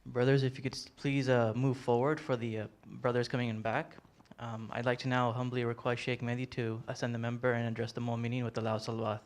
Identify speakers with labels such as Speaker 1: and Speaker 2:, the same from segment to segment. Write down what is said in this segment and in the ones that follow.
Speaker 1: Brothers, if you could please move forward for the brothers coming in back. I'd like to now humbly request Sheikh Mahdi to ascend the member and address the mu'mineen with the loud salawat.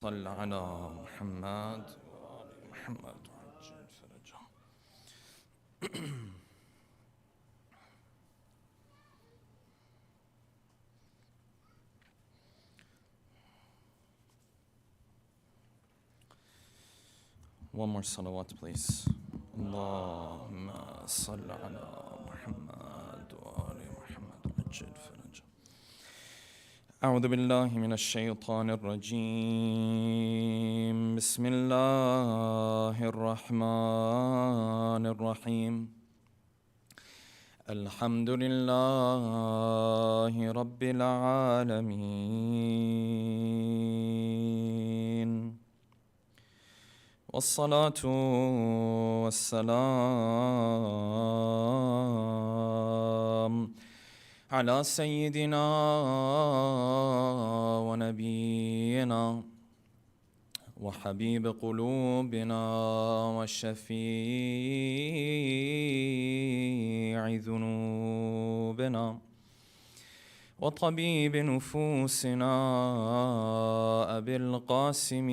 Speaker 2: صل على محمد وآل محمد وعجل فرجهم. One more salawat, please. Allahumma salli ala Muhammad wa ali Muhammad wa ajil farajah. أعوذ بالله من الشيطان الرجيم. بسم الله الرحمن الرحيم. الحمد لله رب العالمين، والصلاة والسلام على سيدنا ونبينا وحبيب قلوبنا وشفيع ذنوبنا وطبيب نفوسنا أبي القاسم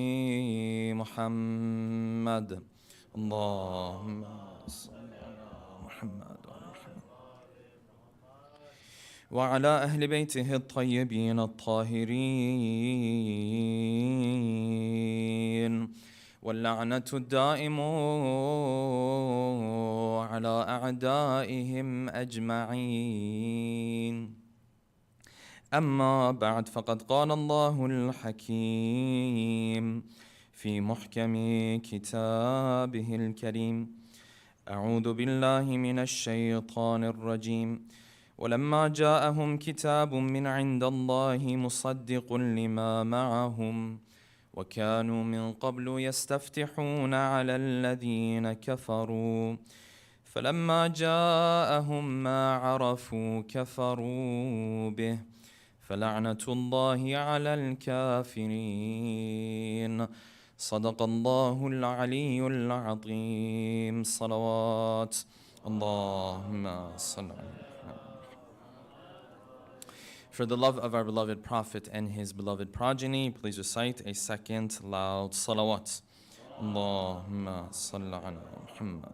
Speaker 2: محمد. اللهم صل على محمد وعلى أهل بيته الطيبين الطاهرين، واللعنة الدائم على أعدائهم أجمعين. أما بعد، فقد قال الله الحكيم في محكم كتابه الكريم: أعوذ بالله من الشيطان الرجيم. ولما جاءهم كتاب من عند الله مصدق لما معهم وكانوا من قبل يستفتحون على الذين كفروا فلما جاءهم ما عرفوا كفروا به فلعنة الله على الكافرين. صدق الله العلي العظيم. صلوات اللهم صل على. For the love of our beloved Prophet and his beloved progeny, please recite a second loud salawat. Allahumma salli ala Muhammad.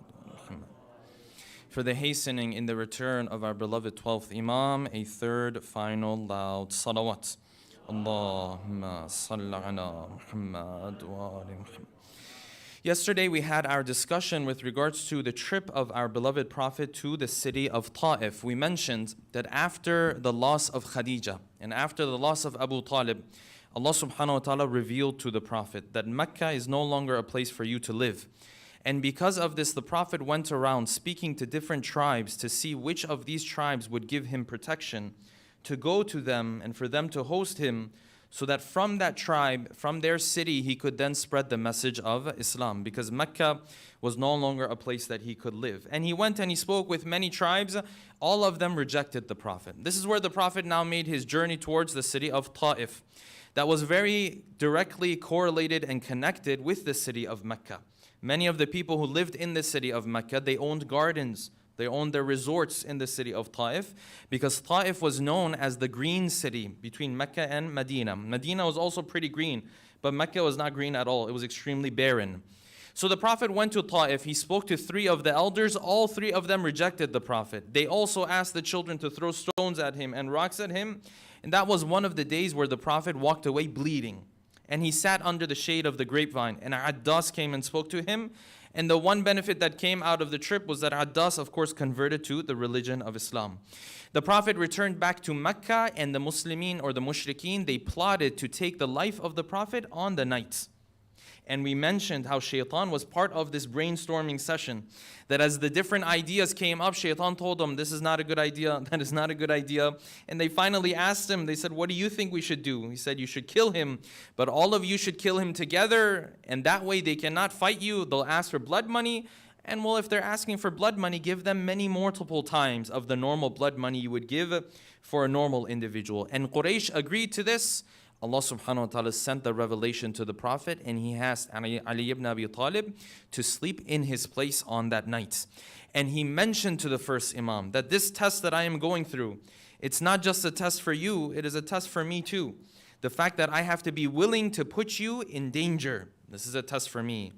Speaker 2: For the hastening in the return of our beloved 12th Imam, a third final loud salawat. Allahumma salli ala Muhammad wa ali Muhammad. Yesterday we had our discussion with regards to the trip of our beloved Prophet to the city of Ta'if. We mentioned that after the loss of Khadija and after the loss of Abu Talib, Allah subhanahu wa ta'ala revealed to the Prophet that Mecca is no longer a place for you to live. And because of this, the Prophet went around speaking to different tribes to see which of these tribes would give him protection, to go to them and for them to host him, so that from that tribe, from their city, he could then spread the message of Islam, because Mecca was no longer a place that he could live. And he went and he spoke with many tribes. All of them rejected the Prophet. This is where the Prophet now made his journey towards the city of Ta'if. That was very directly correlated and connected with the city of Mecca. Many of the people who lived in the city of Mecca, they owned gardens. They owned their resorts in the city of Ta'if, because Ta'if was known as the green city between Mecca and Medina. Medina was also pretty green, but Mecca was not green at all. It was extremely barren. So the Prophet went to Ta'if. He spoke to 3 of the elders. All 3 of them rejected the Prophet. They also asked the children to throw stones at him and rocks at him. And that was one of the days where the Prophet walked away bleeding. and he sat under the shade of the grapevine. And Addas came and spoke to him. And the one benefit that came out of the trip was that Addas, of course, converted to the religion of Islam. The Prophet returned back to Mecca, and the Muslimin or the Mushrikeen, they plotted to take the life of the Prophet on the night. And we mentioned how Shaitan was part of this brainstorming session. That as the different ideas came up, Shaitan told them, this is not a good idea, that is not a good idea. And they finally asked him, they said, what do you think we should do? He said, you should kill him, but all of you should kill him together, and that way they cannot fight you. They'll ask for blood money. And well, if they're asking for blood money, give them many multiple times of the normal blood money you would give for a normal individual. And Quraysh agreed to this. Allah subhanahu wa ta'ala sent the revelation to the Prophet, and he asked Ali ibn Abi Talib to sleep in his place on that night. And he mentioned to the first Imam that this test that I am going through, it's not just a test for you, it is a test for me too. The fact that I have to be willing to put you in danger, this is a test for me.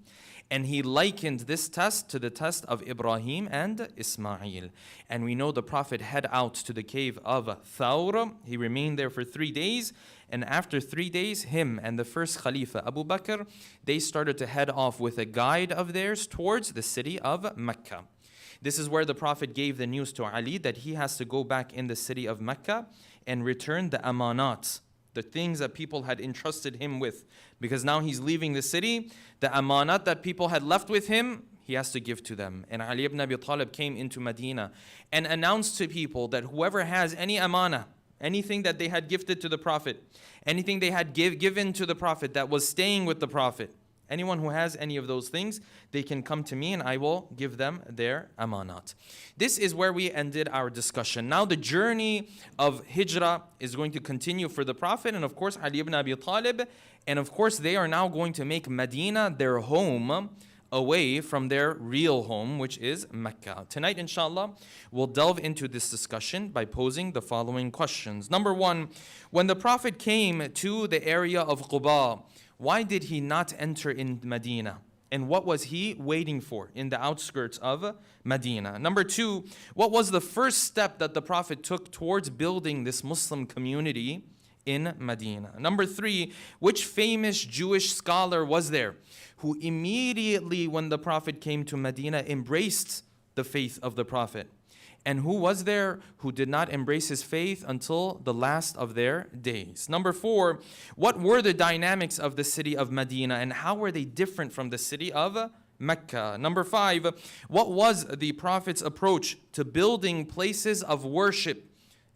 Speaker 2: And he likened this test to the test of Ibrahim and Ismail. And we know the Prophet head out to the cave of Thawr. He remained there for 3 days. And after 3 days, him and the first Khalifa, Abu Bakr, they started to head off with a guide of theirs towards the city of Mecca. This is where the Prophet gave the news to Ali that he has to go back in the city of Mecca and return the amanat, the things that people had entrusted him with. Because now he's leaving the city, the amanat that people had left with him, he has to give to them. And Ali ibn Abi Talib came into Medina and announced to people that whoever has any amana, anything that they had gifted to the Prophet, anything they had given to the Prophet that was staying with the Prophet, anyone who has any of those things, they can come to me and I will give them their amanat. This is where we ended our discussion. Now the journey of hijrah is going to continue for the Prophet and of course Ali ibn Abi Talib. And of course they are now going to make Medina their home away from their real home, which is Mecca. Tonight, inshallah, we'll delve into this discussion by posing the following questions. Number one, when the Prophet came to the area of Quba, why did he not enter in Medina? And what was he waiting for in the outskirts of Medina? Number two, what was the first step that the Prophet took towards building this Muslim community in Medina? Number three, which famous Jewish scholar was there who immediately when the Prophet came to Medina embraced the faith of the Prophet? And who was there who did not embrace his faith until the last of their days? Number four, what were the dynamics of the city of Medina and how were they different from the city of Mecca? Number five, what was the Prophet's approach to building places of worship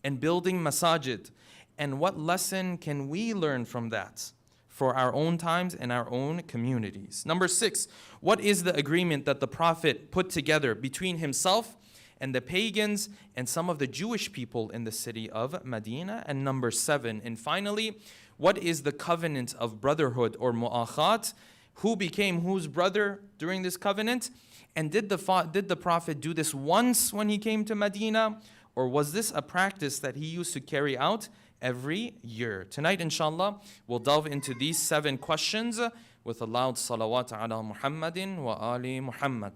Speaker 2: and building masajid? And what lesson can we learn from that for our own times and our own communities? Number six, what is the agreement that the Prophet put together between himself and the pagans and some of the Jewish people in the city of Medina? And number seven, and finally, what is the covenant of brotherhood or mu'akhat? Who became whose brother during this covenant? And did the Prophet do this once when he came to Medina? Or was this a practice that he used to carry out every year? Tonight, inshallah, we'll delve into these 7 questions with a loud salawat ala Muhammadin wa ali Muhammad.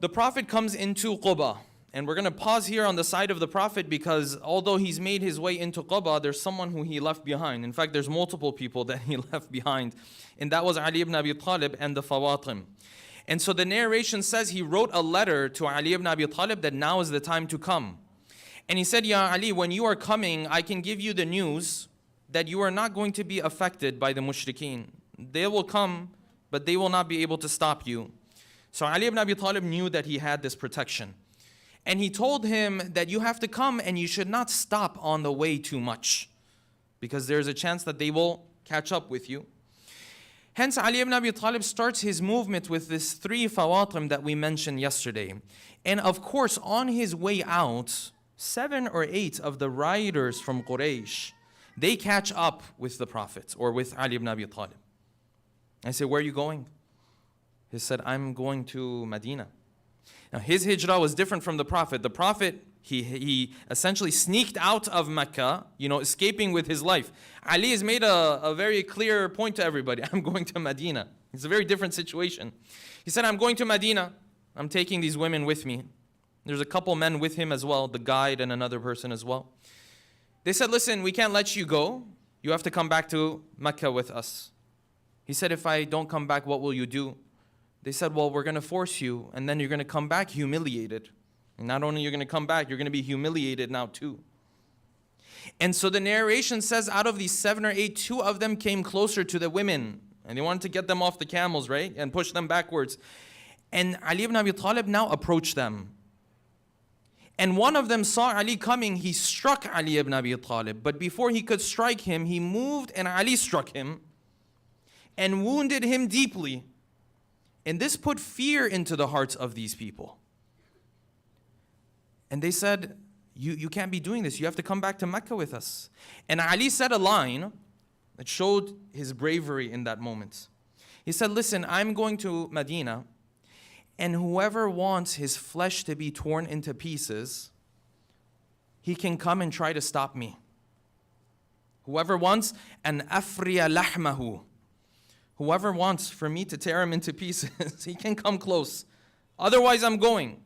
Speaker 2: The Prophet comes into Quba, and we're going to pause here on the side of the Prophet because although he's made his way into Quba, there's someone who he left behind. In fact, there's multiple people that he left behind, and that was Ali ibn Abi Talib and the Fawatim. And so the narration says he wrote a letter to Ali ibn Abi Talib that now is the time to come. And he said, Ya Ali, when you are coming, I can give you the news that you are not going to be affected by the mushrikeen. They will come, but they will not be able to stop you. So Ali ibn Abi Talib knew that he had this protection. And he told him that you have to come and you should not stop on the way too much because there's a chance that they will catch up with you. Hence, Ali ibn Abi Talib starts his movement with this 3 fawatim that we mentioned yesterday. And of course, on his way out, 7 or 8 of the riders from Quraysh, they catch up with the Prophet or with Ali ibn Abi Talib. I say, where are you going? He said, I'm going to Medina. Now, his hijrah was different from the Prophet. The Prophet, he essentially sneaked out of Mecca, escaping with his life. Ali has made a very clear point to everybody. I'm going to Medina. It's a very different situation. He said, I'm going to Medina. I'm taking these women with me. There's a couple men with him as well, the guide and another person as well. They said, listen, we can't let you go. You have to come back to Mecca with us. He said, if I don't come back, what will you do? They said, well, we're going to force you, and then you're going to come back humiliated. And not only you're going to come back, you're going to be humiliated now too. And so the narration says, out of these 7 or 8, 2 of them came closer to the women. And they wanted to get them off the camels, right? And push them backwards. And Ali ibn Abi Talib now approached them. And one of them saw Ali coming. He struck Ali ibn Abi Talib. But before he could strike him, he moved and Ali struck him and wounded him deeply. And this put fear into the hearts of these people. And they said, you can't be doing this. You have to come back to Mecca with us. And Ali said a line that showed his bravery in that moment. He said, listen, I'm going to Medina, and whoever wants his flesh to be torn into pieces, he can come and try to stop me. Whoever wants an afriya lahmahu, whoever wants for me to tear him into pieces, he can come close. Otherwise, I'm going.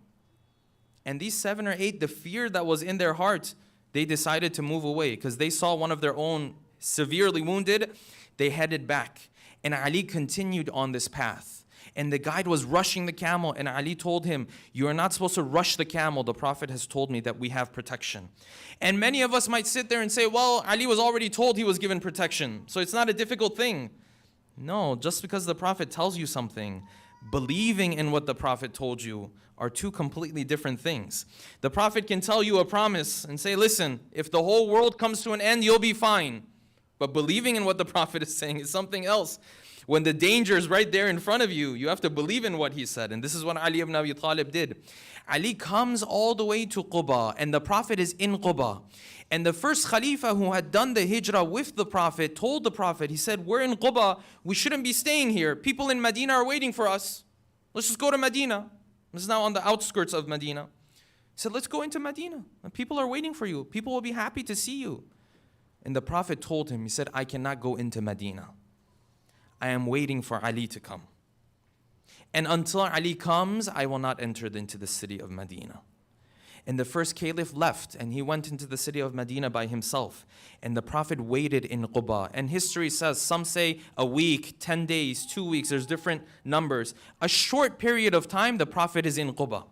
Speaker 2: And these 7 or 8, the fear that was in their hearts, they decided to move away because they saw one of their own severely wounded. They headed back. And Ali continued on this path. And the guide was rushing the camel, and Ali told him, you are not supposed to rush the camel. The Prophet has told me that we have protection. And many of us might sit there and say, well, Ali was already told he was given protection, so it's not a difficult thing. No, just because the Prophet tells you something, believing in what the Prophet told you are 2 completely different things. The Prophet can tell you a promise and say, listen, if the whole world comes to an end, you'll be fine. But believing in what the Prophet is saying is something else. When the danger is right there in front of you, you have to believe in what he said. And this is what Ali ibn Abi Talib did. Ali comes all the way to Quba, and the Prophet is in Quba. And the first Khalifa who had done the hijrah with the Prophet told the Prophet, he said, we're in Quba, we shouldn't be staying here. People in Medina are waiting for us. Let's just go to Medina. This is now on the outskirts of Medina. He said, let's go into Medina. People are waiting for you. People will be happy to see you. And the Prophet told him, he said, I cannot go into Medina. I am waiting for Ali to come. And until Ali comes, I will not enter into the city of Medina. And the first caliph left, and he went into the city of Medina by himself. And the Prophet waited in Quba. And history says, some say a week, 10 days, 2 weeks, there's different numbers. A short period of time, the Prophet is in Quba.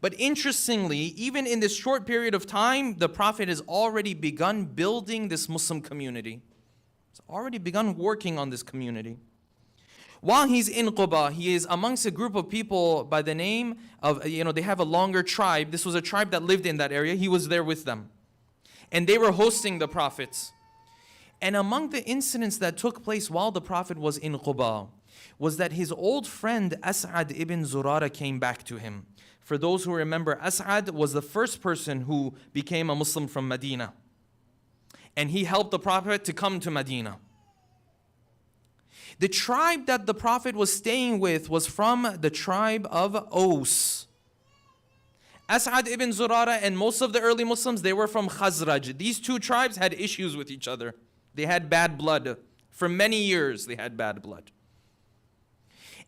Speaker 2: But interestingly, even in this short period of time, the Prophet has already begun building this Muslim community. He's already begun working on this community. While he's in Quba, he is amongst a group of people by the name of, they have a longer tribe. This was a tribe that lived in that area. He was there with them. And they were hosting the prophets. And among the incidents that took place while the Prophet was in Quba was that his old friend As'ad ibn Zurara came back to him. For those who remember, As'ad was the first person who became a Muslim from Medina. And he helped the Prophet to come to Medina. The tribe that the Prophet was staying with was from the tribe of Aus. As'ad ibn Zurara and most of the early Muslims, they were from Khazraj. These 2 tribes had issues with each other. They had bad blood. For many years, they had bad blood.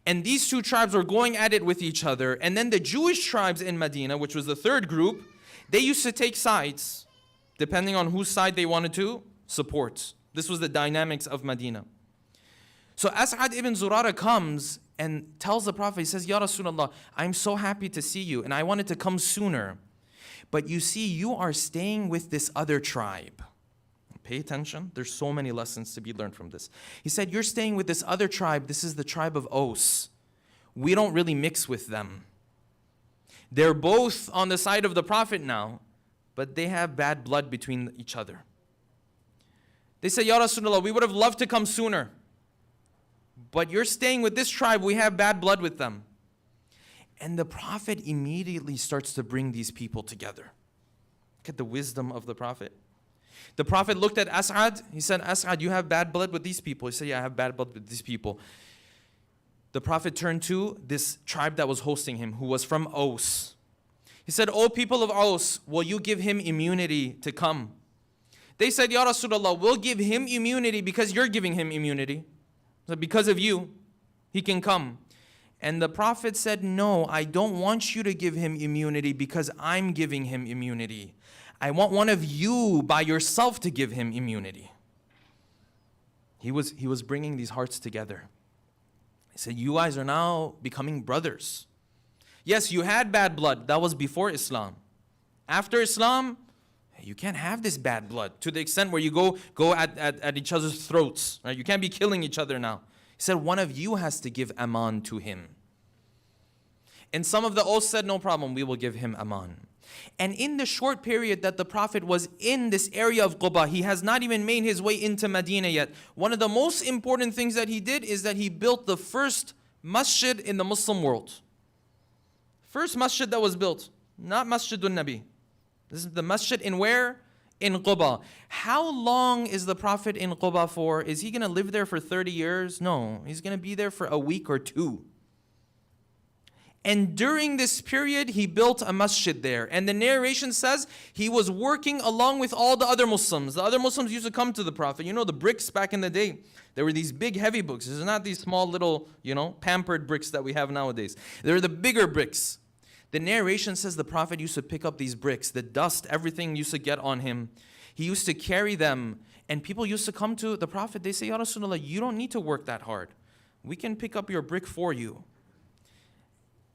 Speaker 2: And these 2 tribes were going at it with each other. And then the Jewish tribes in Medina, which was the 3rd group, they used to take sides, depending on whose side they wanted to support. This was the dynamics of Medina. So As'ad ibn Zurara comes and tells the Prophet, he says, Ya Rasulullah, I'm so happy to see you, and I wanted to come sooner. But you see, you are staying with this other tribe. Pay attention. There's so many lessons to be learned from this. He said, you're staying with this other tribe. This is the tribe of Aus. We don't really mix with them. They're both on the side of the Prophet now, but they have bad blood between each other. They said, Ya Rasulullah, we would have loved to come sooner. But you're staying with this tribe, we have bad blood with them. And the Prophet immediately starts to bring these people together. Look at the wisdom of the Prophet. The Prophet looked at As'ad. He said, As'ad, you have bad blood with these people. He said, yeah, I have bad blood with these people. The Prophet turned to this tribe that was hosting him, who was from Aus. He said, O people of Aus, will you give him immunity to come? They said, Ya Rasulullah, we'll give him immunity because you're giving him immunity. So because of you, he can come. And the Prophet said, no, I don't want you to give him immunity because I'm giving him immunity. I want one of you by yourself to give him immunity. He was bringing these hearts together. He said, you guys are now becoming brothers. Yes, you had bad blood. That was before Islam. After Islam, you can't have this bad blood to the extent where you go at each other's throats. Right? You can't be killing each other now. He said, one of you has to give aman to him. And some of the oaths said, no problem, we will give him aman. And in the short period that the Prophet was in this area of Quba, he has not even made his way into Medina yet. One of the most important things that he did is that he built the first masjid in the Muslim world. First masjid that was built, not Masjid al-Nabi. This is the masjid in where? In Quba. How long is the Prophet in Quba for? Is he going to live there for 30 years? No, he's going to be there for a week or two. And during this period, he built a masjid there. And the narration says he was working along with all the other Muslims. The other Muslims used to come to the Prophet. You know, the bricks back in the day, there were these big heavy bricks. These are not these small little, pampered bricks that we have nowadays. They're the bigger bricks. The narration says the Prophet used to pick up these bricks, the dust, everything used to get on him. He used to carry them, and people used to come to the Prophet. They say, Ya Rasulullah, you don't need to work that hard. We can pick up your brick for you.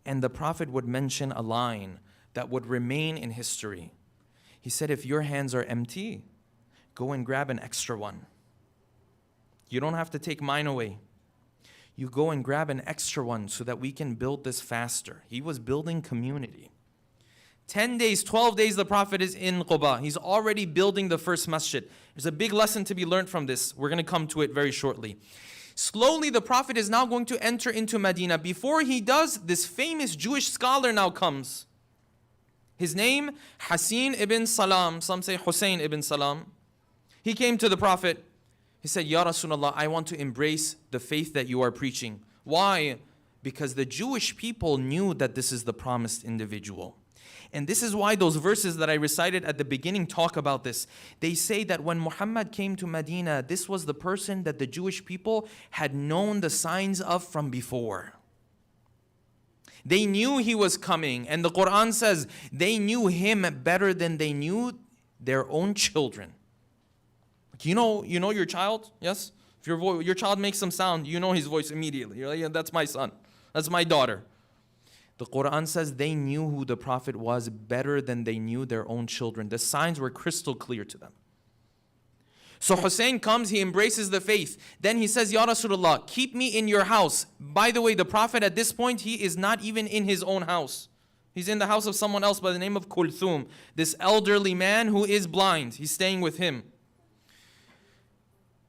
Speaker 2: And the Prophet would mention a line that would remain in history. He said, if your hands are empty, go and grab an extra one. You don't have to take mine away. You go and grab an extra one so that we can build this faster. He was building community. 10 days, 12 days the Prophet is in Quba. He's already building the first masjid. There's a big lesson to be learned from this. We're going to come to it very shortly. Slowly the Prophet is now going to enter into Medina. Before he does, this famous Jewish scholar now comes. His name, Hassan ibn Salam. Some say Hussein ibn Salam. He came to the Prophet. He said, Ya Rasulullah, I want to embrace the faith that you are preaching. Why? Because the Jewish people knew that this is the promised individual. And this is why those verses that I recited at the beginning talk about this. They say that when Muhammad came to Medina, this was the person that the Jewish people had known the signs of from before. They knew he was coming. And the Quran says they knew him better than they knew their own children. You know your child, yes? If your child makes some sound, you know his voice immediately. You're like, yeah, that's my son. That's my daughter. The Quran says they knew who the Prophet was better than they knew their own children. The signs were crystal clear to them. So Hussein comes, he embraces the faith. Then he says, Ya Rasulullah, keep me in your house. By the way, the Prophet at this point, he is not even in his own house. He's in the house of someone else by the name of Kulthum, this elderly man who is blind. He's staying with him.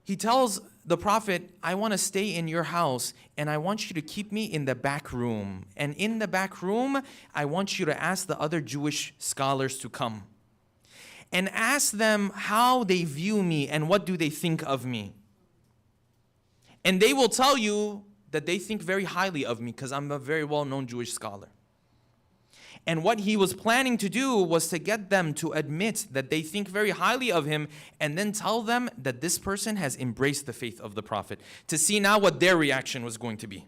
Speaker 2: He tells the Prophet, I want to stay in your house and I want you to keep me in the back room. And in the back room, I want you to ask the other Jewish scholars to come. And ask them how they view me and what do they think of me. And they will tell you that they think very highly of me because I'm a very well-known Jewish scholar. And what he was planning to do was to get them to admit that they think very highly of him and then tell them that this person has embraced the faith of the Prophet, to see now what their reaction was going to be.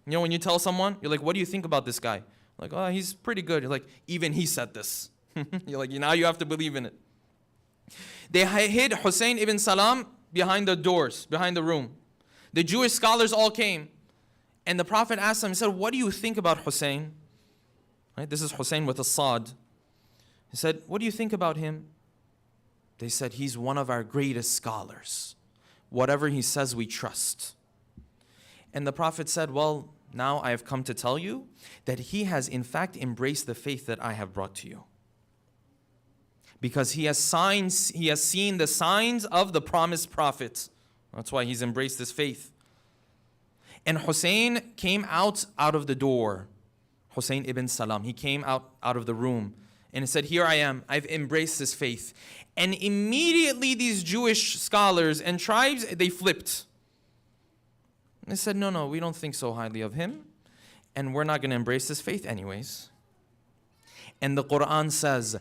Speaker 2: You know, when you tell someone, you're like, what do you think about this guy? Like, oh, he's pretty good. You're like, even he said this. You're like, now you have to believe in it. They hid Hussein ibn Salam behind the doors, behind the room. The Jewish scholars all came. And the Prophet asked them, he said, what do you think about Hussein? Right? This is Hussein with a Sad. He said, what do you think about him? They said, he's one of our greatest scholars. Whatever he says, we trust. And the Prophet said, well, now I have come to tell you that he has in fact embraced the faith that I have brought to you. Because he has seen the signs of the promised prophet. That's why he's embraced this faith. And Hussein came out of the door. Hussein ibn Salam, he came out of the room and he said, here I am, I've embraced this faith. And immediately these Jewish scholars and tribes, they flipped. They said, no, we don't think so highly of him and we're not going to embrace this faith anyways. And the Quran says,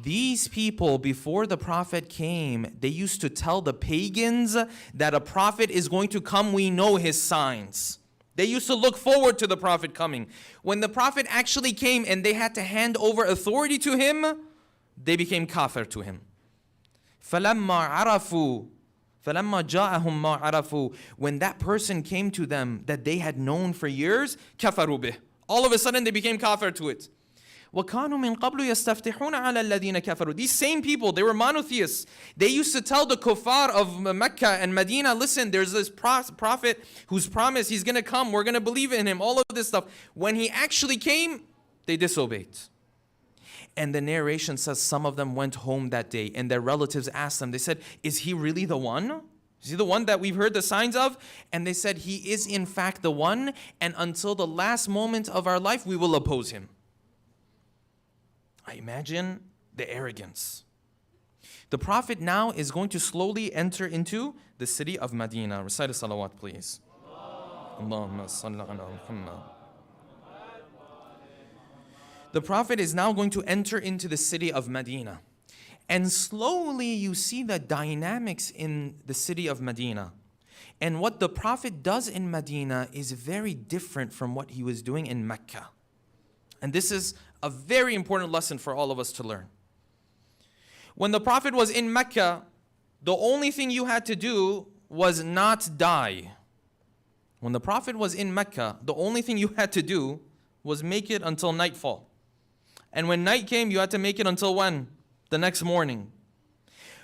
Speaker 2: these people before the Prophet came, they used to tell the pagans that a Prophet is going to come, we know his signs. They used to look forward to the Prophet coming. When the Prophet actually came and they had to hand over authority to him, they became kafir to him. فَلَمَّا عَرَفُوا فَلَمَّا جَاءَهُمْ مَا عَرَفُوا When that person came to them that they had known for years, كَفَرُوا بِهِ All of a sudden they became kafir to it. وَكَانُوا مِن قَبْلُ يَسْتَفْتِحُونَ عَلَى الَّذِينَ كَفَرُوا These same people, they were monotheists. They used to tell the kuffar of Mecca and Medina, listen, there's this prophet who's promised he's going to come, we're going to believe in him, all of this stuff. When he actually came, they disobeyed. And the narration says some of them went home that day and their relatives asked them, they said, is he really the one? Is he the one that we've heard the signs of? And they said, he is in fact the one, and until the last moment of our life, we will oppose him. I imagine the arrogance. The Prophet now is going to slowly enter into the city of Medina. Recite a salawat, please. Allahumma salli ala Muhammad. The Prophet is now going to enter into the city of Medina. And slowly you see the dynamics in the city of Medina. And what the Prophet does in Medina is very different from what he was doing in Mecca. And this is a very important lesson for all of us to learn. When the Prophet was in Mecca, the only thing you had to do was not die. When the Prophet was in Mecca, the only thing you had to do was make it until nightfall. And when night came, you had to make it until when? The next morning.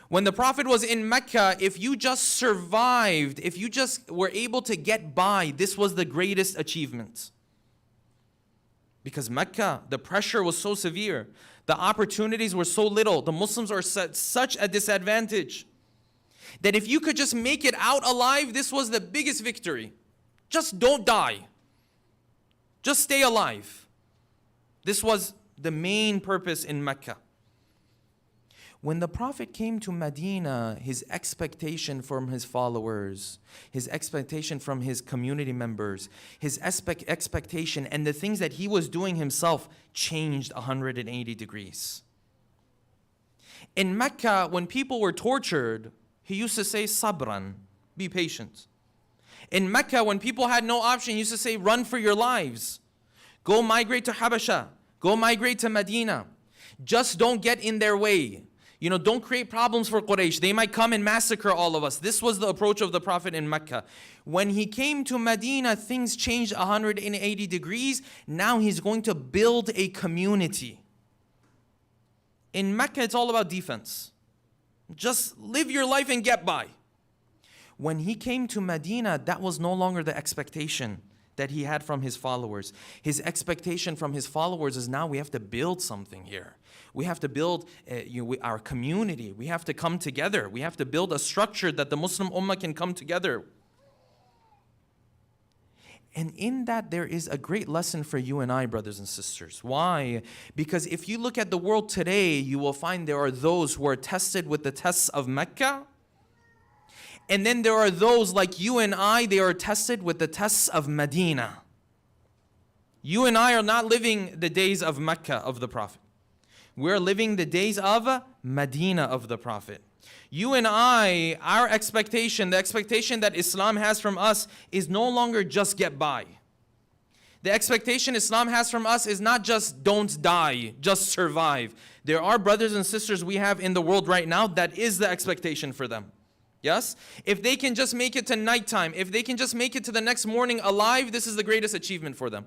Speaker 2: When the Prophet was in Mecca, if you just survived, if you just were able to get by, this was the greatest achievement. Because Mecca, the pressure was so severe. The opportunities were so little. The Muslims are at such a disadvantage that if you could just make it out alive, this was the biggest victory. Just don't die. Just stay alive. This was the main purpose in Mecca. When the Prophet came to Medina, his expectation from his followers, his expectation from his community members, his expectation and the things that he was doing himself changed 180 degrees. In Mecca, when people were tortured, he used to say, sabran, be patient. In Mecca, when people had no option, he used to say, run for your lives. Go migrate to Habasha. Go migrate to Medina. Just don't get in their way. Don't create problems for Quraysh. They might come and massacre all of us. This was the approach of the Prophet in Mecca. When he came to Medina, things changed 180 degrees. Now he's going to build a community. In Mecca, it's all about defense. Just live your life and get by. When he came to Medina, that was no longer the expectation that he had from his followers. His expectation from his followers is now we have to build something here. We have to build our community. We have to come together. We have to build a structure that the Muslim Ummah can come together. And in that there is a great lesson for you and I, brothers and sisters. Why? Because if you look at the world today, you will find there are those who are tested with the tests of Mecca. And then there are those like you and I, they are tested with the tests of Medina. You and I are not living the days of Mecca of the Prophet. We're living the days of Medina of the Prophet. You and I, our expectation, the expectation that Islam has from us is no longer just get by. The expectation Islam has from us is not just don't die, just survive. There are brothers and sisters we have in the world right now that is the expectation for them. Yes? If they can just make it to nighttime, if they can just make it to the next morning alive, this is the greatest achievement for them.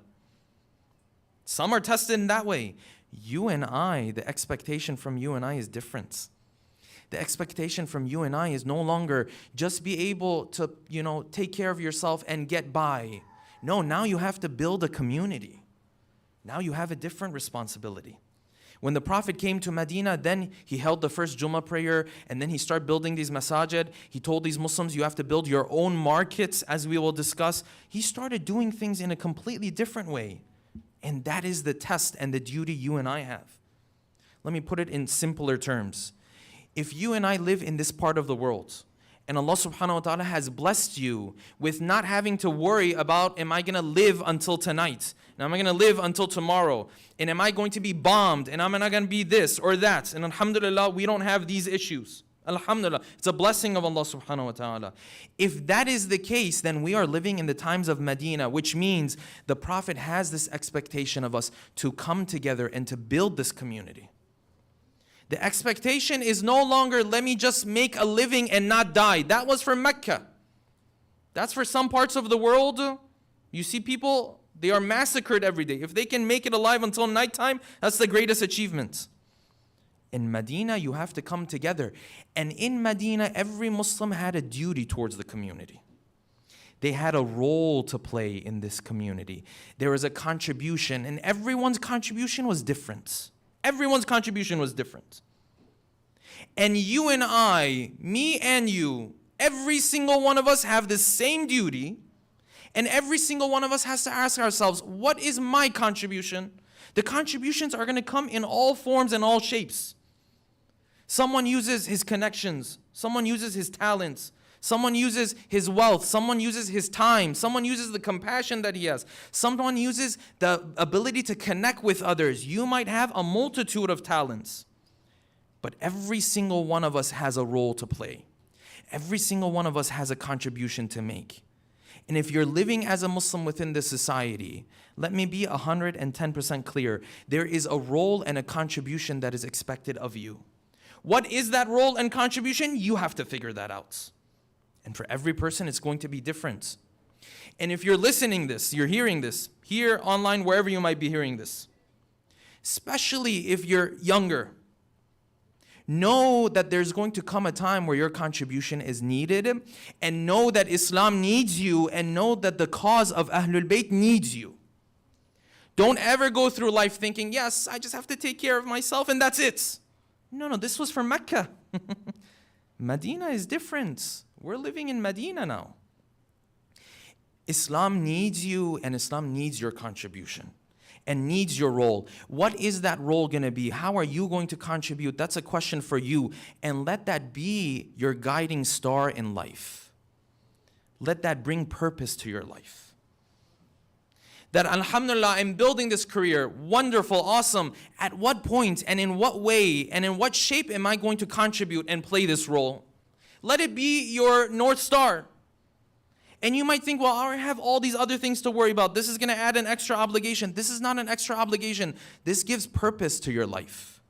Speaker 2: Some are tested in that way. You and I, the expectation from you and I is different. The expectation from you and I is no longer just be able to, take care of yourself and get by. No, now you have to build a community. Now you have a different responsibility. When the Prophet came to Medina, then he held the first Jummah prayer, and then he started building these masajid. He told these Muslims, you have to build your own markets, as we will discuss. He started doing things in a completely different way. And that is the test and the duty you and I have. Let me put it in simpler terms. If you and I live in this part of the world, and Allah subhanahu wa ta'ala has blessed you with not having to worry about, am I going to live until tonight? And am I going to live until tomorrow? And am I going to be bombed? And am I not going to be this or that? And alhamdulillah, we don't have these issues. Alhamdulillah, it's a blessing of Allah subhanahu wa ta'ala. If that is the case, then we are living in the times of Medina, which means the Prophet has this expectation of us to come together and to build this community. The expectation is no longer, let me just make a living and not die. That was for Mecca. That's for some parts of the world. You see people, they are massacred every day. If they can make it alive until nighttime, that's the greatest achievement. In Medina, you have to come together. And in Medina, every Muslim had a duty towards the community. They had a role to play in this community. There was a contribution, and everyone's contribution was different. Everyone's contribution was different. And you and I, me and you, every single one of us have the same duty, and every single one of us has to ask ourselves, what is my contribution? The contributions are going to come in all forms and all shapes. Someone uses his connections. Someone uses his talents. Someone uses his wealth. Someone uses his time. Someone uses the compassion that he has. Someone uses the ability to connect with others. You might have a multitude of talents, but every single one of us has a role to play. Every single one of us has a contribution to make. And if you're living as a Muslim within this society, let me be 110% clear. There is a role and a contribution that is expected of you. What is that role and contribution? You have to figure that out. And for every person, it's going to be different. And if you're listening this, you're hearing this, here, online, wherever you might be hearing this, especially if you're younger, know that there's going to come a time where your contribution is needed, and know that Islam needs you, and know that the cause of Ahlul Bayt needs you. Don't ever go through life thinking, yes, I just have to take care of myself and that's it. No, this was for Mecca. Medina is different. We're living in Medina now. Islam needs you, and Islam needs your contribution and needs your role. What is that role going to be? How are you going to contribute? That's a question for you. And let that be your guiding star in life. Let that bring purpose to your life. That alhamdulillah, I'm building this career, wonderful, awesome. At what point and in what way and in what shape am I going to contribute and play this role? Let it be your North Star. And you might think, well, I have all these other things to worry about. This is going to add an extra obligation. This is not an extra obligation. This gives purpose to your life.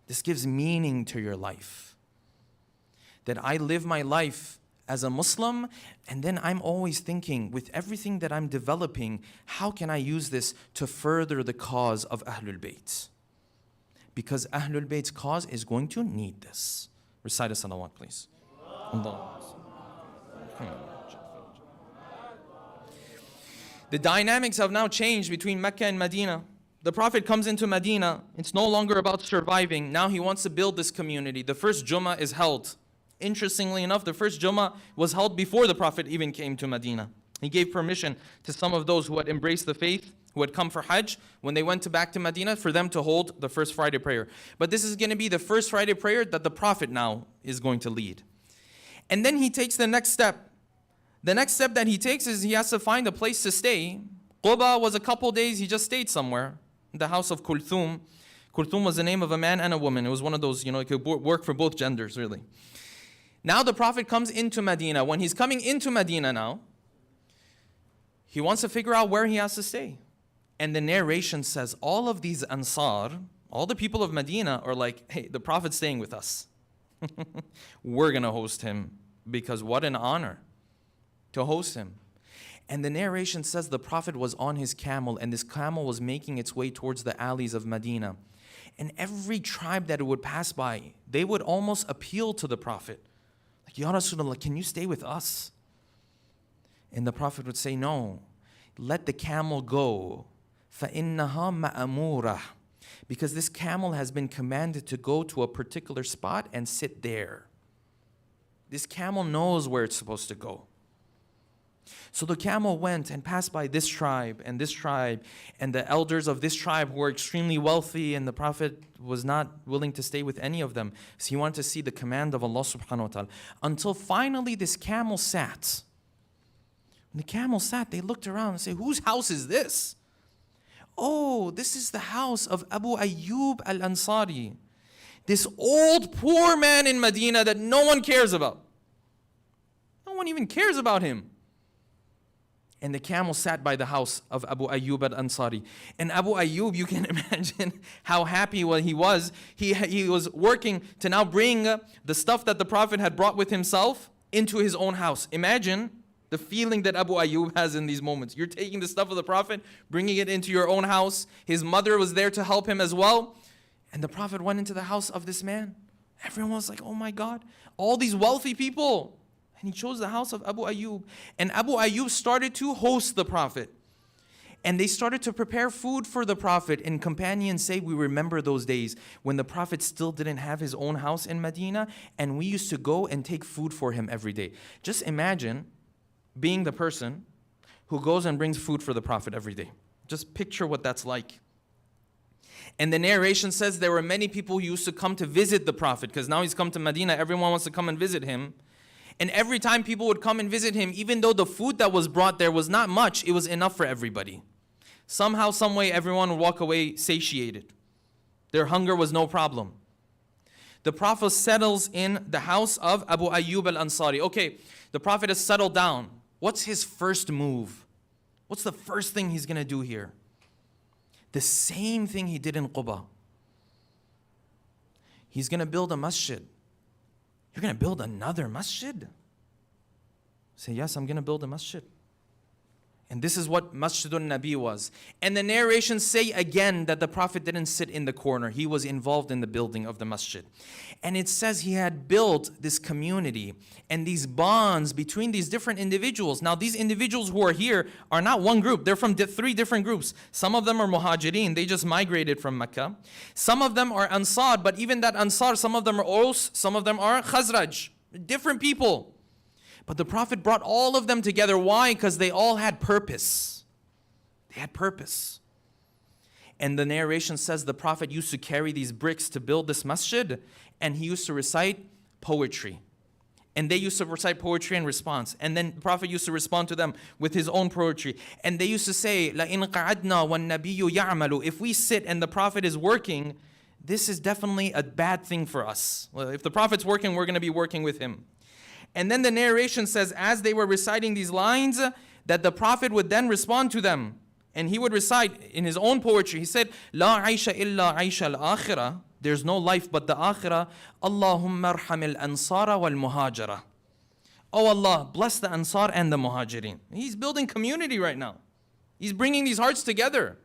Speaker 2: This gives meaning to your life. That I live my life as a Muslim, and then I'm always thinking, with everything that I'm developing, how can I use this to further the cause of Ahlul Bayt? Because Ahlul Bayt's cause is going to need this. Recite a salawat, please. The dynamics have now changed between Mecca and Medina. The Prophet comes into Medina. It's no longer about surviving. Now he wants to build this community. The first Jummah is held. Interestingly enough, the first Jummah was held before the Prophet even came to Medina. He gave permission to some of those who had embraced the faith, who had come for Hajj, when they went back to Medina, for them to hold the first Friday prayer. But this is going to be the first Friday prayer that the Prophet now is going to lead. And then he takes the next step. The next step that he takes is he has to find a place to stay. Quba was a couple days, he just stayed somewhere, in the house of Kulthum. Kulthum was the name of a man and a woman. It was one of those, it could work for both genders, really. Now the Prophet comes into Medina. When he's coming into Medina now, he wants to figure out where he has to stay. And the narration says all of these Ansar, all the people of Medina are like, hey, the Prophet's staying with us. We're going to host him, because what an honor to host him. And the narration says the Prophet was on his camel, and this camel was making its way towards the alleys of Medina. And every tribe that it would pass by, they would almost appeal to the Prophet. Like, Ya Rasulullah, can you stay with us? And the Prophet would say, no, let the camel go. فَإِنَّهَا مَأْمُورَةٌ. Because this camel has been commanded to go to a particular spot and sit there. This camel knows where it's supposed to go. So the camel went and passed by this tribe, and the elders of this tribe who were extremely wealthy, and the Prophet was not willing to stay with any of them. So he wanted to see the command of Allah subhanahu wa ta'ala. Until finally this camel sat. When the camel sat, they looked around and said, whose house is this? Oh, this is the house of Abu Ayyub al-Ansari. This old poor man in Medina that no one cares about. No one even cares about him. And the camel sat by the house of Abu Ayyub al-Ansari. And Abu Ayyub, you can imagine how happy he was. He was working to now bring the stuff that the Prophet had brought with himself into his own house. Imagine the feeling that Abu Ayyub has in these moments. You're taking the stuff of the Prophet, bringing it into your own house. His mother was there to help him as well. And the Prophet went into the house of this man. Everyone was like, oh my God, all these wealthy people. And he chose the house of Abu Ayyub. And Abu Ayyub started to host the Prophet. And they started to prepare food for the Prophet. And companions say, we remember those days when the Prophet still didn't have his own house in Medina. And we used to go and take food for him every day. Just imagine being the person who goes and brings food for the Prophet every day. Just picture what that's like. And the narration says there were many people who used to come to visit the Prophet, because now he's come to Medina, everyone wants to come and visit him. And every time people would come and visit him, even though the food that was brought there was not much, it was enough for everybody. Somehow, some way, everyone would walk away satiated. Their hunger was no problem. The Prophet settles in the house of Abu Ayyub al-Ansari. Okay, the Prophet has settled down. What's his first move? What's the first thing he's going to do here? The same thing he did in Quba. He's going to build a masjid. You're going to build another masjid? Say, yes, I'm going to build a masjid. And this is what Masjid al-Nabi was. And the narrations say again that the Prophet didn't sit in the corner. He was involved in the building of the masjid. And it says he had built this community and these bonds between these different individuals. Now, these individuals who are here are not one group. They're from three different groups. Some of them are Muhajirin. They just migrated from Mecca. Some of them are Ansar, but even that Ansar, some of them are Aus, some of them are Khazraj. Different people. But the Prophet brought all of them together. Why? Because they all had purpose. They had purpose. And the narration says the Prophet used to carry these bricks to build this masjid, and he used to recite poetry. And they used to recite poetry in response. And then the Prophet used to respond to them with his own poetry. And they used to say, لَإِنْ قَعَدْنَا وَالنَّبِيُّ يَعْمَلُ. If we sit and the Prophet is working, this is definitely a bad thing for us. Well, if the Prophet's working, we're going to be working with him. And then the narration says, as they were reciting these lines, that the Prophet would then respond to them. And he would recite in his own poetry. He said, لا عيش إلا عيش الآخرة. There's no life but the akhirah. Allahumma arham al-ansara wal-muhajara. Oh Allah, bless the Ansar and the Muhajirin. He's building community right now. He's bringing these hearts together.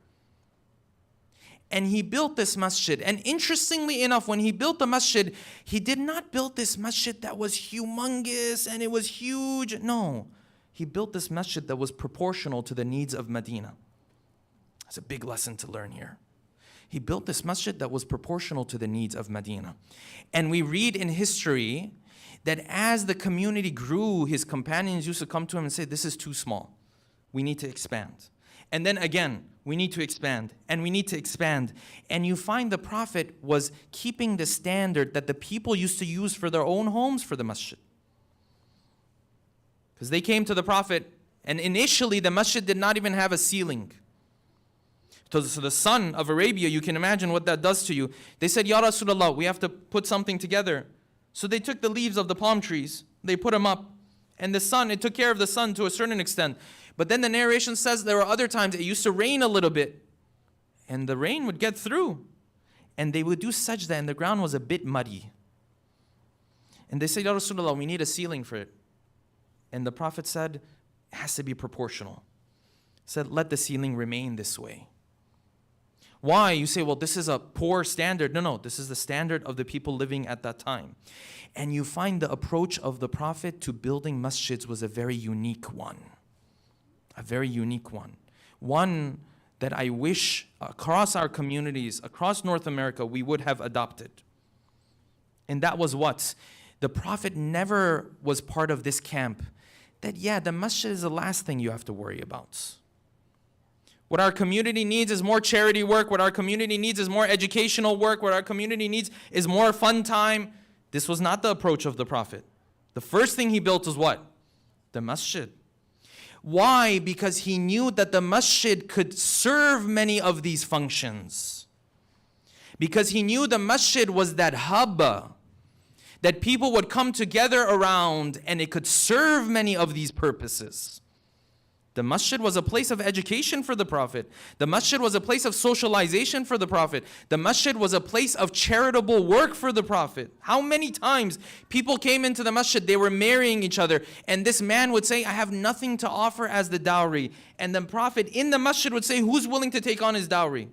Speaker 2: And he built this masjid. And interestingly enough, when he built the masjid, he did not build this masjid that was humongous and it was huge. No, he built this masjid that was proportional to the needs of Medina. That's a big lesson to learn here. He built this masjid that was proportional to the needs of Medina. And we read in history that as the community grew, his companions used to come to him and say, this is too small. We need to expand. And then again, we need to expand, and we need to expand. And you find the Prophet was keeping the standard that the people used to use for their own homes for the masjid. Because they came to the Prophet, and initially the masjid did not even have a ceiling. So the sun of Arabia, you can imagine what that does to you. They said, Ya Rasulullah, we have to put something together. So they took the leaves of the palm trees, they put them up, and the sun, it took care of the sun to a certain extent. But then the narration says there were other times it used to rain a little bit. And the rain would get through. And they would do sajda and the ground was a bit muddy. And they said, Ya Rasulullah, we need a ceiling for it. And the Prophet said, it has to be proportional. He said, let the ceiling remain this way. Why? You say, well, this is a poor standard. No, this is the standard of the people living at that time. And you find the approach of the Prophet to building masjids was a very unique one. A very unique one. One that I wish across our communities, across North America, we would have adopted. And that was what? The Prophet never was part of this camp that, yeah, the masjid is the last thing you have to worry about. What our community needs is more charity work. What our community needs is more educational work. What our community needs is more fun time. This was not the approach of the Prophet. The first thing he built was what? The masjid. Why? Because he knew that the masjid could serve many of these functions. Because he knew the masjid was that hub that people would come together around and it could serve many of these purposes. The masjid was a place of education for the Prophet. The masjid was a place of socialization for the Prophet. The masjid was a place of charitable work for the Prophet. How many times people came into the masjid, they were marrying each other, and this man would say, I have nothing to offer as the dowry. And the Prophet in the masjid would say, who's willing to take on his dowry?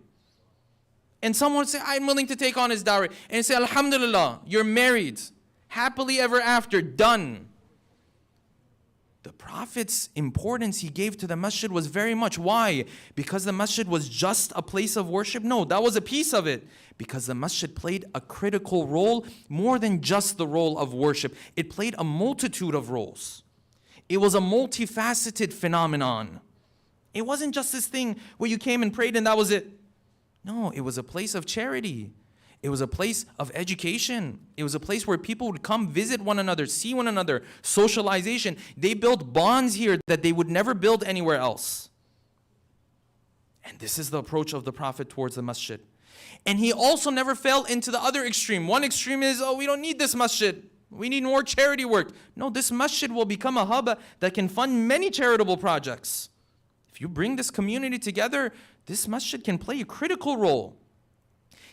Speaker 2: And someone would say, I'm willing to take on his dowry. And he'd say, Alhamdulillah, you're married. Happily ever after, done. The Prophet's importance he gave to the masjid was very much. Why? Because the masjid was just a place of worship? No, that was a piece of it. Because the masjid played a critical role, more than just the role of worship. It played a multitude of roles. It was a multifaceted phenomenon. It wasn't just this thing where you came and prayed and that was it. No, it was a place of charity. It was a place of education. It was a place where people would come visit one another, see one another, socialization. They built bonds here that they would never build anywhere else. And this is the approach of the Prophet towards the masjid. And he also never fell into the other extreme. One extreme is, oh, we don't need this masjid. We need more charity work. No, this masjid will become a hub that can fund many charitable projects. If you bring this community together, this masjid can play a critical role.